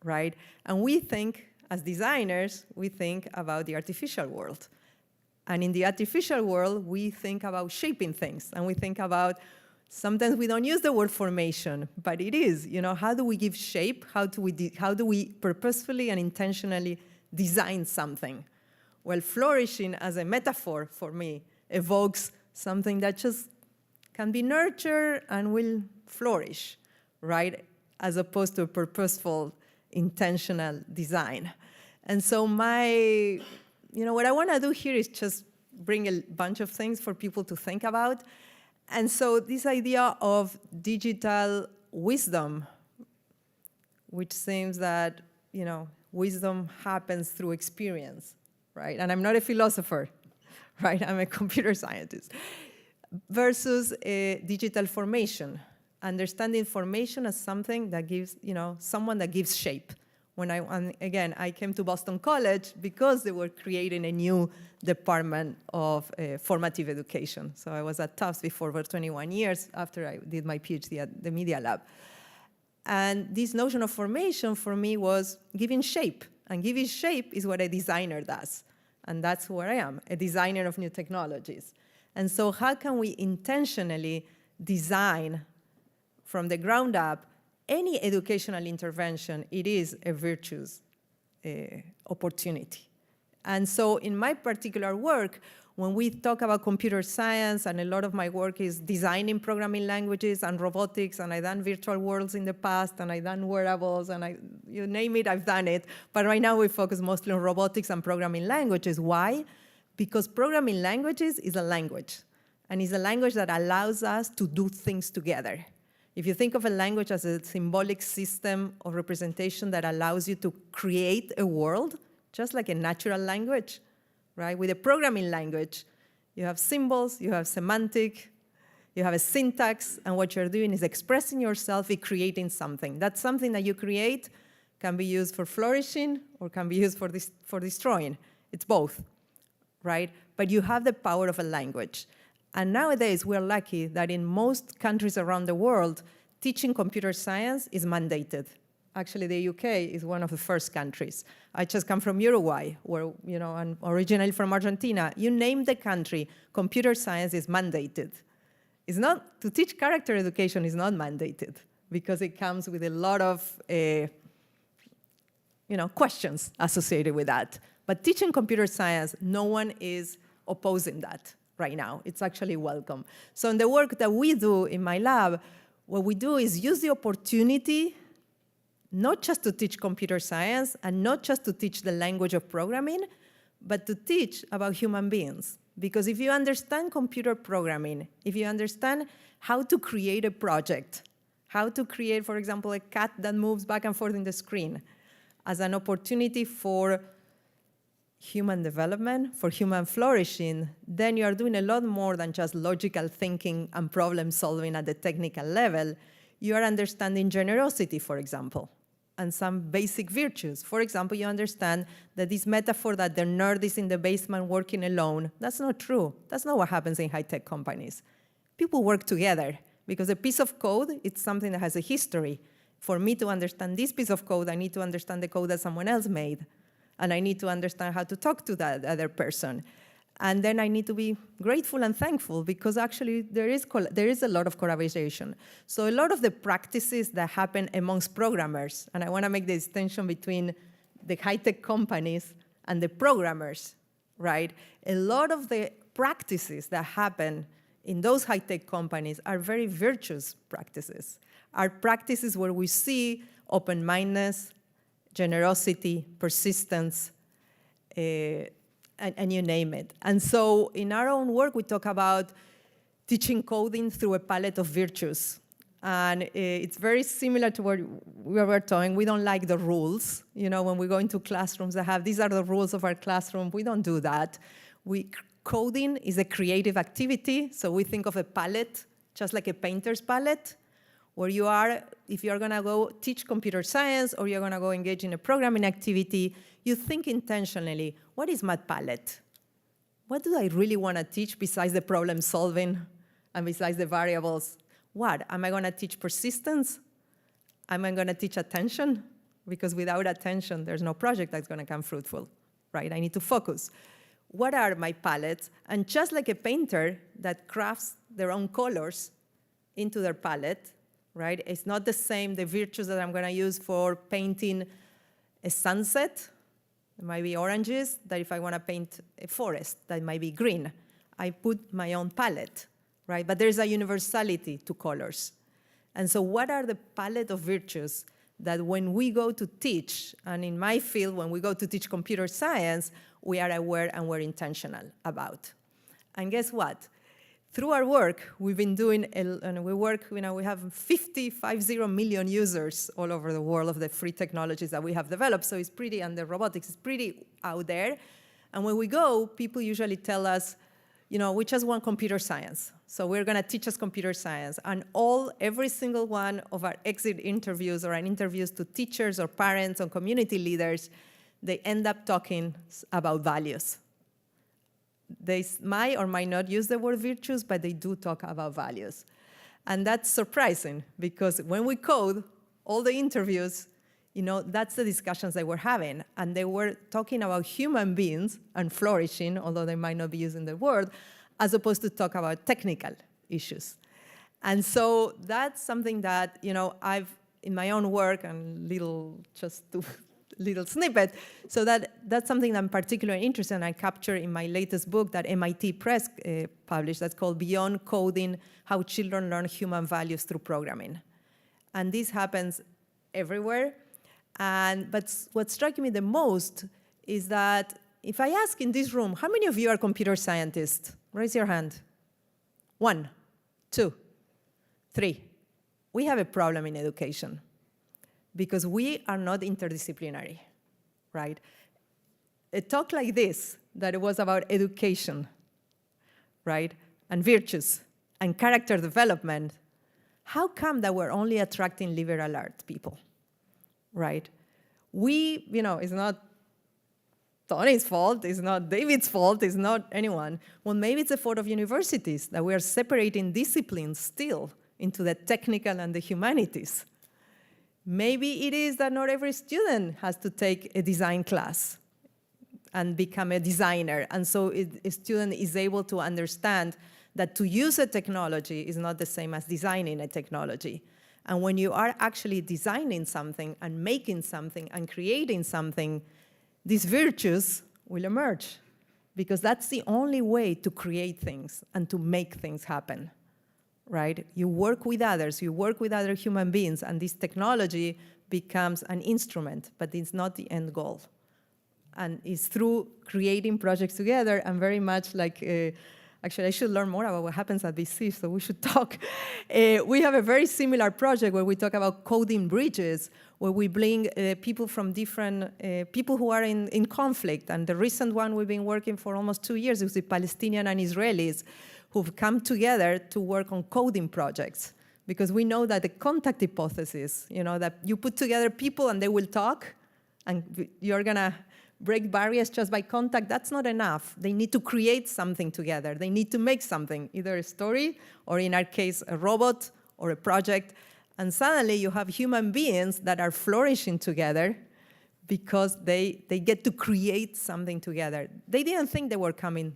right? And we think, as designers, we think about the artificial world. And in the artificial world, we think about shaping things. And we think about, sometimes we don't use the word formation, but it is, how do we give shape? How do we purposefully and intentionally design something? Well, flourishing as a metaphor for me evokes something that just can be nurtured and will flourish, right? As opposed to a purposeful, intentional design. And so what I want to do here is just bring a bunch of things for people to think about. And so this idea of digital wisdom, which seems that, wisdom happens through experience, right? And I'm not a philosopher, right? I'm a computer scientist. Versus digital formation, understanding formation as something that gives, someone that gives shape. And I came to Boston College because they were creating a new department of formative education. So I was at Tufts for 21 years after I did my PhD at the Media Lab. And this notion of formation for me was giving shape. And giving shape is what a designer does. And that's where I am, a designer of new technologies. And so how can we intentionally design from the ground up any educational intervention? It is a virtuous opportunity. And so in my particular work, when we talk about computer science, and a lot of my work is designing programming languages and robotics, and I've done virtual worlds in the past, and I've done wearables, and you name it, I've done it. But right now we focus mostly on robotics and programming languages. Why? Because programming languages is a language, and it's a language that allows us to do things together. If you think of a language as a symbolic system of representation that allows you to create a world, just like a natural language, right? With a programming language, you have symbols, you have semantic, you have a syntax, and what you're doing is expressing yourself in creating something. That something that you create can be used for flourishing or can be used for destroying. It's both, right? But you have the power of a language. And nowadays, we're lucky that in most countries around the world, teaching computer science is mandated. Actually, the UK is one of the first countries. I just come from Uruguay, where, I'm originally from Argentina. You name the country, computer science is mandated. It's not, to teach character education is not mandated, because it comes with a lot of, questions associated with that. But teaching computer science, no one is opposing that right now. It's actually welcome. So in the work that we do in my lab, what we do is use the opportunity not just to teach computer science and not just to teach the language of programming, but to teach about human beings. Because if you understand computer programming, if you understand how to create a project, how to create, for example, a cat that moves back and forth in the screen as an opportunity for human development, for human flourishing, then you are doing a lot more than just logical thinking and problem solving at the technical level. You are understanding generosity, for example, and some basic virtues. For example, you understand that this metaphor that the nerd is in the basement working alone, that's not true. That's not what happens in high-tech companies. People work together because a piece of code, it's something that has a history. For me to understand this piece of code, I need to understand the code that someone else made. And I need to understand how to talk to that other person. And then I need to be grateful and thankful, because actually there is a lot of collaboration. So a lot of the practices that happen amongst programmers, and I want to make the distinction between the high-tech companies and the programmers, right? A lot of the practices that happen in those high-tech companies are very virtuous practices, are practices where we see open-mindedness, generosity, persistence, and you name it. And so in our own work, we talk about teaching coding through a palette of virtues. And it's very similar to what we were talking. We don't like the rules. When we go into classrooms that have, these are the rules of our classroom, we don't do that. Coding is a creative activity, so we think of a palette, just like a painter's palette, where you are, if you're going to go teach computer science or you're going to go engage in a programming activity, you think intentionally, what is my palette? What do I really want to teach besides the problem solving and besides the variables? What? Am I going to teach persistence? Am I going to teach attention? Because without attention, there's no project that's going to come fruitful, right? I need to focus. What are my palettes? And just like a painter that crafts their own colors into their palette, right? It's not the same, the virtues that I'm going to use for painting a sunset. It might be oranges, that if I want to paint a forest, that might be green. I put my own palette, right? But there's a universality to colors. And so what are the palette of virtues that when we go to teach, and in my field, when we go to teach computer science, we are aware and we're intentional about? And guess what? Through our work, we've been doing, and we work, we have 50 million users all over the world of the free technologies that we have developed. So it's pretty, and the robotics is pretty out there. And when we go, people usually tell us, we just want computer science. So we're going to teach us computer science. And every single one of our exit interviews or our interviews to teachers or parents or community leaders, they end up talking about values. They might or might not use the word virtues, but they do talk about values. And that's surprising, because when we code, all the interviews, that's the discussions they were having. And they were talking about human beings and flourishing, although they might not be using the word, as opposed to talk about technical issues. And so that's something that, I've, in my own work, and little snippet, so that's something that I'm particularly interested in. I capture in my latest book that MIT Press published, that's called Beyond Coding, How Children Learn Human Values Through Programming. And this happens everywhere. But what struck me the most is that if I ask in this room, how many of you are computer scientists? Raise your hand. 1, 2, 3. We have a problem in education because we are not interdisciplinary, right? A talk like this, that it was about education, right, and virtues and character development, how come that we're only attracting liberal arts people? Right? It's not Tony's fault, it's not David's fault, it's not anyone. Well, maybe it's the fault of universities that we are separating disciplines still into the technical and the humanities. Maybe it is that not every student has to take a design class and become a designer. And so a student is able to understand that to use a technology is not the same as designing a technology. And when you are actually designing something and making something and creating something, these virtues will emerge, because that's the only way to create things and to make things happen, right? You work with others, you work with other human beings, and this technology becomes an instrument, but it's not the end goal. And it's through creating projects together, and very much like actually, I should learn more about what happens at BC, so we should talk. We have a very similar project where we talk about coding bridges, where we bring people from different, people who are in conflict. And the recent one we've been working for almost 2 years is the Palestinian and Israelis who've come together to work on coding projects. Because we know that the contact hypothesis, that you put together people and they will talk, and you're going to break barriers just by contact, that's not enough. They need to create something together. They need to make something, either a story, or in our case, a robot or a project. And suddenly you have human beings that are flourishing together because they get to create something together. They didn't think they were coming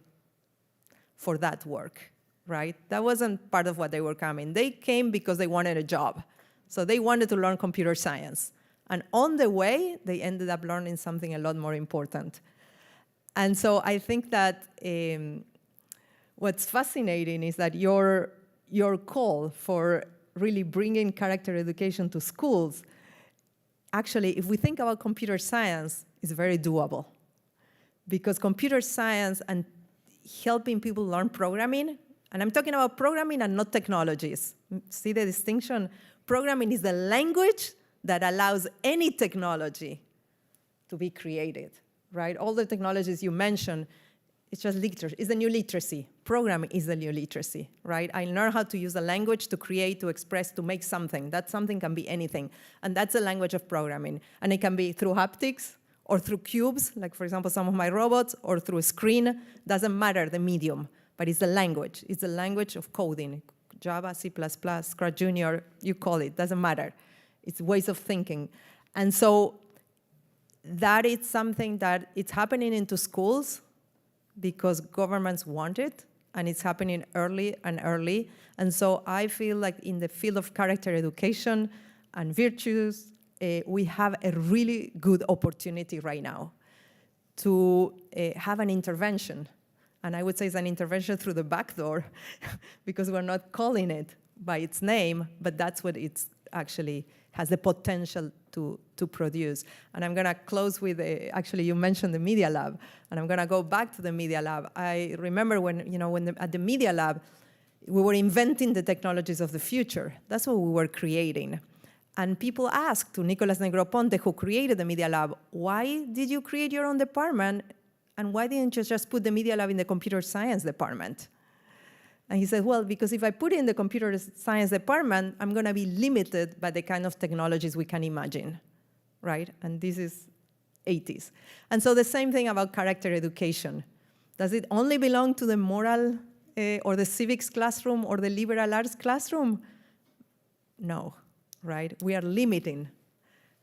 for that work, right? That wasn't part of what they were coming. They came because they wanted a job. So they wanted to learn computer science. And on the way, they ended up learning something a lot more important. And so I think that what's fascinating is that your call for really bringing character education to schools, actually, if we think about computer science, is very doable. Because computer science and helping people learn programming, and I'm talking about programming and not technologies. See the distinction? Programming is the language that allows any technology to be created, right? All the technologies you mentioned, it's just literacy. It's the new literacy. Programming is the new literacy, right? I learn how to use a language to create, to express, to make something. That something can be anything. And that's the language of programming. And it can be through haptics or through cubes, like, for example, some of my robots, or through a screen. Doesn't matter the medium, but it's the language. It's the language of coding. Java, C++, Scratch Junior, you call it. Doesn't matter. It's ways of thinking. And so that is something that it's happening into schools because governments want it, and it's happening early and early. And so I feel like in the field of character education and virtues, we have a really good opportunity right now to have an intervention And I would say it's an intervention through the back door because we're not calling it by its name, but that's what it's actually has the potential to produce. And I'm going to close with, actually, you mentioned the Media Lab, and I'm going to go back to the Media Lab. I remember at the Media Lab, we were inventing the technologies of the future. That's what we were creating. And people asked to Nicolas Negroponte, who created the Media Lab, why did you create your own department? And why didn't you just put the Media Lab in the computer science department? And he said, well, because if I put it in the computer science department, I'm going to be limited by the kind of technologies we can imagine, right? And this is 80s. And so the same thing about character education. Does it only belong to the moral or the civics classroom or the liberal arts classroom? No, right? We are limiting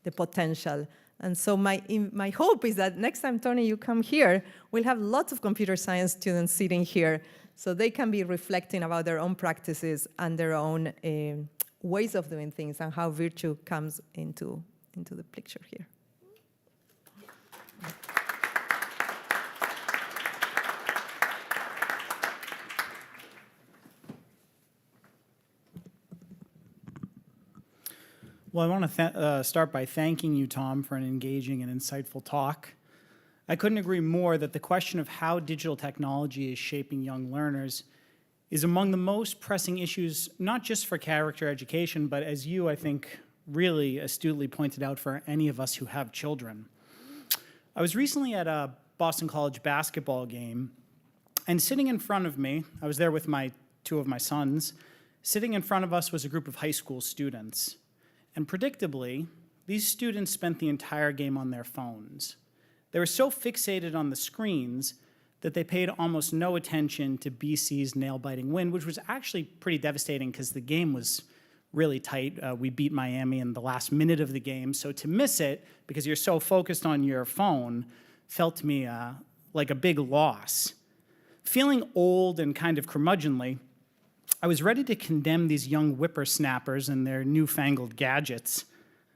the potential. And so my hope is that next time, Tony, you come here, we'll have lots of computer science students sitting here so they can be reflecting about their own practices and their own ways of doing things and how virtue comes into the picture here. Well, I want to start by thanking you, Tom, for an engaging and insightful talk. I couldn't agree more that the question of how digital technology is shaping young learners is among the most pressing issues, not just for character education, but as you, I think, really astutely pointed out, for any of us who have children. I was recently at a Boston College basketball game, and sitting in front of me, I was there with two of my sons, sitting in front of us was a group of high school students. And predictably, these students spent the entire game on their phones. They were so fixated on the screens that they paid almost no attention to BC's nail-biting win, which was actually pretty devastating because the game was really tight. We beat Miami in the last minute of the game, so to miss it because you're so focused on your phone felt to me like a big loss. Feeling old and kind of curmudgeonly, I was ready to condemn these young whippersnappers and their newfangled gadgets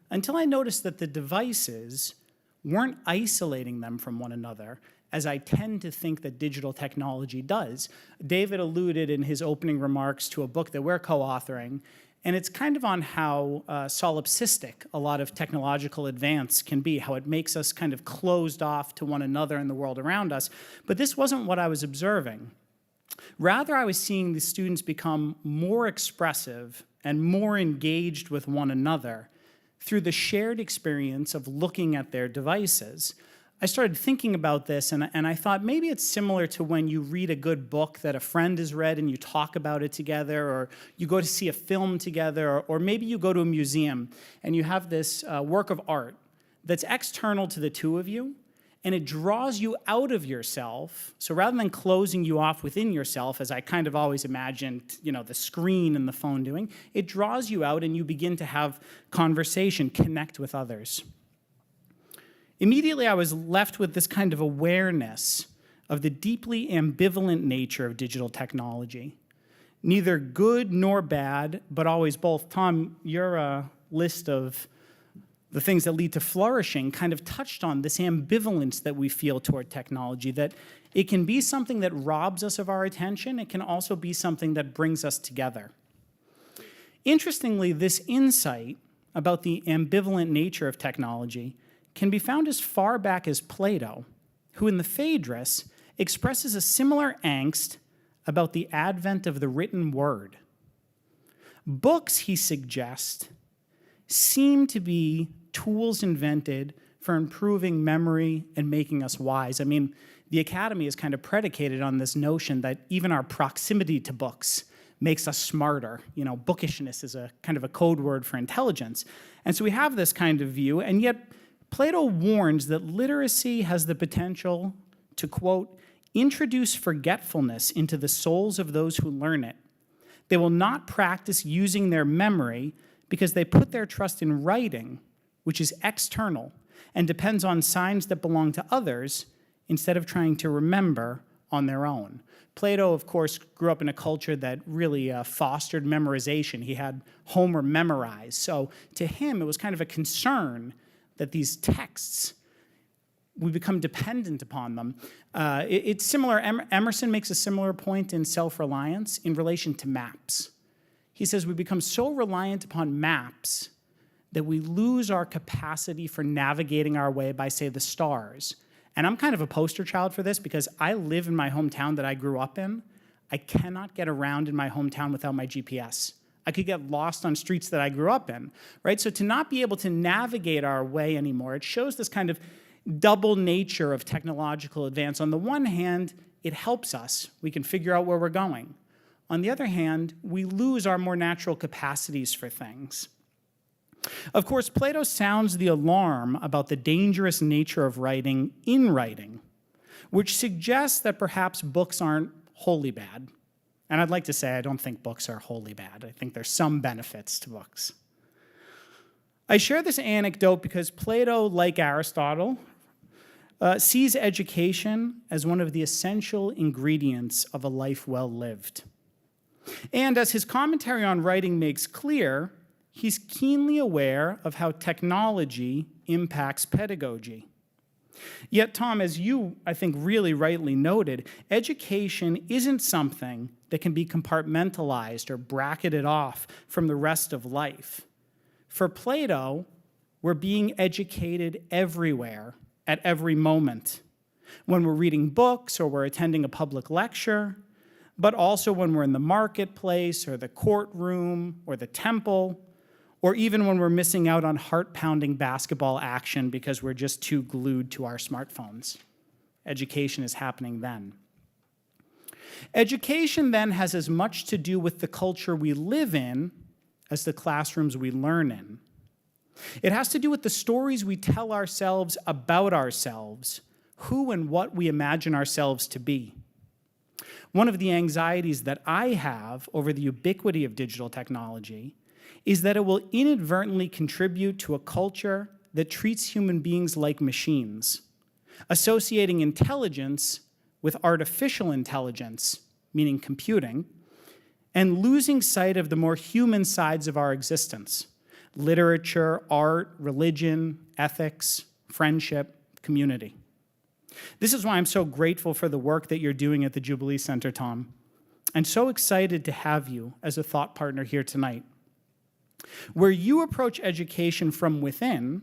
until I noticed that the devices weren't isolating them from one another, as I tend to think that digital technology does. David alluded in his opening remarks to a book that we're co-authoring, and it's kind of on how solipsistic a lot of technological advance can be, how it makes us kind of closed off to one another and the world around us. But this wasn't what I was observing. Rather, I was seeing the students become more expressive and more engaged with one another through the shared experience of looking at their devices. I started thinking about this, and I thought maybe it's similar to when you read a good book that a friend has read and you talk about it together, or you go to see a film together, or maybe you go to a museum and you have this work of art that's external to the two of you, and it draws you out of yourself. So rather than closing you off within yourself, as I kind of always imagined, the screen and the phone doing, it draws you out and you begin to have conversation, connect with others. Immediately, I was left with this kind of awareness of the deeply ambivalent nature of digital technology. Neither good nor bad, but always both. Tom, your list of the things that lead to flourishing kind of touched on this ambivalence that we feel toward technology, that it can be something that robs us of our attention. It can also be something that brings us together. Interestingly, this insight about the ambivalent nature of technology can be found as far back as Plato, who in the Phaedrus expresses a similar angst about the advent of the written word. Books, he suggests, seem to be tools invented for improving memory and making us wise. I mean, the academy is kind of predicated on this notion that even our proximity to books makes us smarter. Bookishness is a kind of a code word for intelligence. And so we have this kind of view, and yet Plato warns that literacy has the potential to, quote, introduce forgetfulness into the souls of those who learn it. They will not practice using their memory because they put their trust in writing, which is external and depends on signs that belong to others instead of trying to remember on their own. Plato, of course, grew up in a culture that really fostered memorization. He had Homer memorized. So to him, it was kind of a concern that these texts we become dependent upon them. It's similar, Emerson makes a similar point in Self-Reliance in relation to maps. He says we become so reliant upon maps that we lose our capacity for navigating our way by, say, the stars. And I'm kind of a poster child for this because I live in my hometown that I grew up in. I cannot get around in my hometown without my GPS. I could get lost on streets that I grew up in, right? So to not be able to navigate our way anymore, it shows this kind of double nature of technological advance. On the one hand, it helps us. We can figure out where we're going. On the other hand, we lose our more natural capacities for things. Of course, Plato sounds the alarm about the dangerous nature of writing in writing, which suggests that perhaps books aren't wholly bad. And I'd like to say I don't think books are wholly bad. I think there's some benefits to books. I share this anecdote because Plato, like Aristotle, sees education as one of the essential ingredients of a life well lived. And as his commentary on writing makes clear, he's keenly aware of how technology impacts pedagogy. Yet, Tom, as you, I think, really rightly noted, education isn't something that can be compartmentalized or bracketed off from the rest of life. For Plato, we're being educated everywhere, at every moment. When we're reading books or we're attending a public lecture, but also when we're in the marketplace or the courtroom or the temple, or even when we're missing out on heart-pounding basketball action because we're just too glued to our smartphones. Education is happening then. Education then has as much to do with the culture we live in as the classrooms we learn in. It has to do with the stories we tell ourselves about ourselves, who and what we imagine ourselves to be. One of the anxieties that I have over the ubiquity of digital technology is that it will inadvertently contribute to a culture that treats human beings like machines, associating intelligence with artificial intelligence, meaning computing, and losing sight of the more human sides of our existence: literature, art, religion, ethics, friendship, community. This is why I'm so grateful for the work that you're doing at the Jubilee Center, Tom, and so excited to have you as a thought partner here tonight. Where you approach education from within,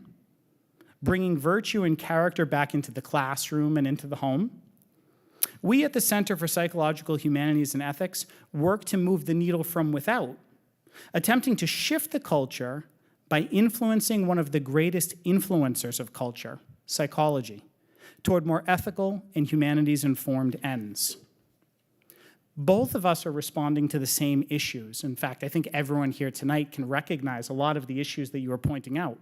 bringing virtue and character back into the classroom and into the home, we at the Center for Psychological Humanities and Ethics work to move the needle from without, attempting to shift the culture by influencing one of the greatest influencers of culture, psychology, toward more ethical and humanities-informed ends. Both of us are responding to the same issues. In fact, I think everyone here tonight can recognize a lot of the issues that you are pointing out.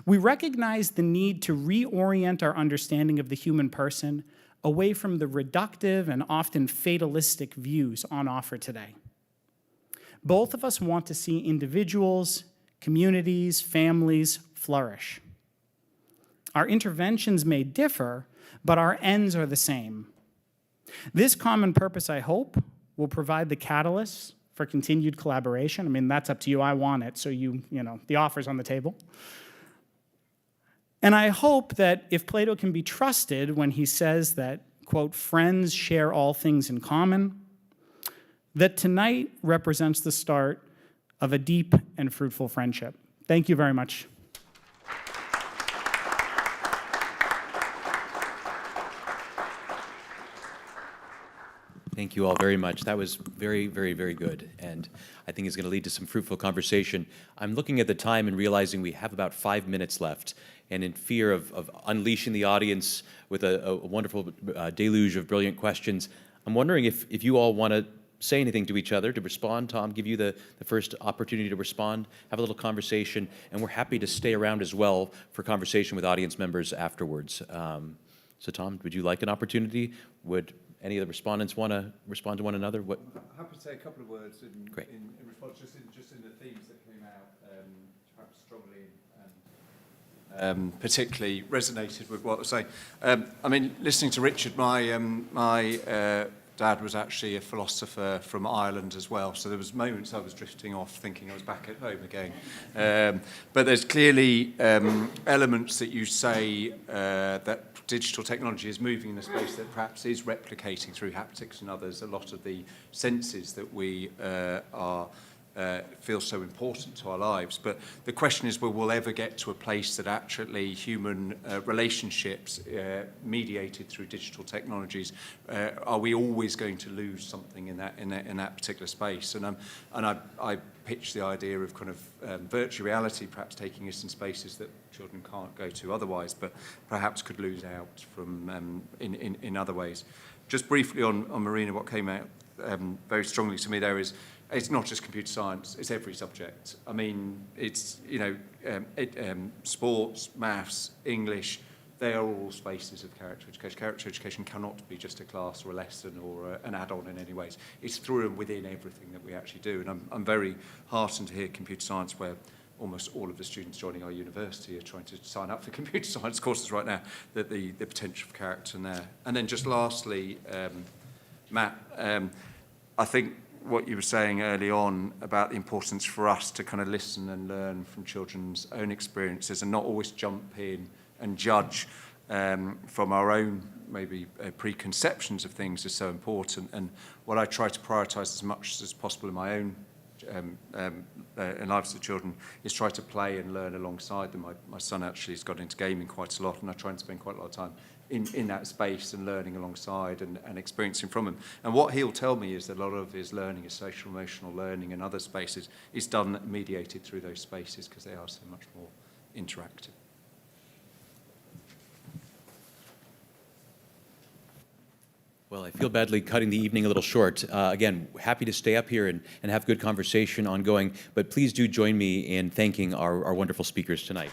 We recognize the need to reorient our understanding of the human person away from the reductive and often fatalistic views on offer today. Both of us want to see individuals, communities, families flourish. Our interventions may differ, but our ends are the same. This common purpose, I hope, will provide the catalyst for continued collaboration. I mean, that's up to you. I want it, so the offer's on the table. And I hope that if Plato can be trusted when he says that, quote, friends share all things in common, that tonight represents the start of a deep and fruitful friendship. Thank you very much. Thank you all very much. That was very, very, very good, and I think it's going to lead to some fruitful conversation. I'm looking at the time and realizing we have about 5 minutes left, and in fear of unleashing the audience with a wonderful deluge of brilliant questions, I'm wondering if you all want to say anything to each other, to respond. Tom, give you the first opportunity to respond, have a little conversation, and we're happy to stay around as well for conversation with audience members afterwards. So Tom, would you like an opportunity? Would any of the respondents want to respond to one another? What? I'm happy to say a couple of words in response, just in the themes that came out, perhaps strongly and particularly resonated with what I was saying. I mean, listening to Richard, my Dad was actually a philosopher from Ireland as well, so there was moments I was drifting off thinking I was back at home again. But there's clearly elements that you say that digital technology is moving in a space that perhaps is replicating through haptics and others a lot of the senses that we feel so important to our lives. But the question is, will we ever get to a place that actually human relationships mediated through digital technologies, are we always going to lose something in that particular space? And I pitch the idea of kind of virtual reality perhaps taking us in spaces that children can't go to otherwise, but perhaps could lose out from in other ways. Just briefly on Marina, what came out very strongly to me there is, it's not just computer science, it's every subject. I mean, it's, sports, maths, English, they are all spaces of character education. Character education cannot be just a class or a lesson or an add-on in any ways. It's through and within everything that we actually do. And I'm very heartened to hear computer science, where almost all of the students joining our university are trying to sign up for computer science courses right now, that the potential for character in there. And then just lastly, Matt, I think what you were saying early on about the importance for us to kind of listen and learn from children's own experiences and not always jump in and judge from our own maybe preconceptions of things is so important. And what I try to prioritise as much as possible in my own lives of children is try to play and learn alongside them. My son actually has got into gaming quite a lot, and I try and spend quite a lot of time in that space and learning alongside and experiencing from him. And what he'll tell me is that a lot of his learning, his social emotional learning and other spaces, is done mediated through those spaces because they are so much more interactive. Well, I feel badly cutting the evening a little short. Again, happy to stay up here and have good conversation ongoing, but please do join me in thanking our wonderful speakers tonight.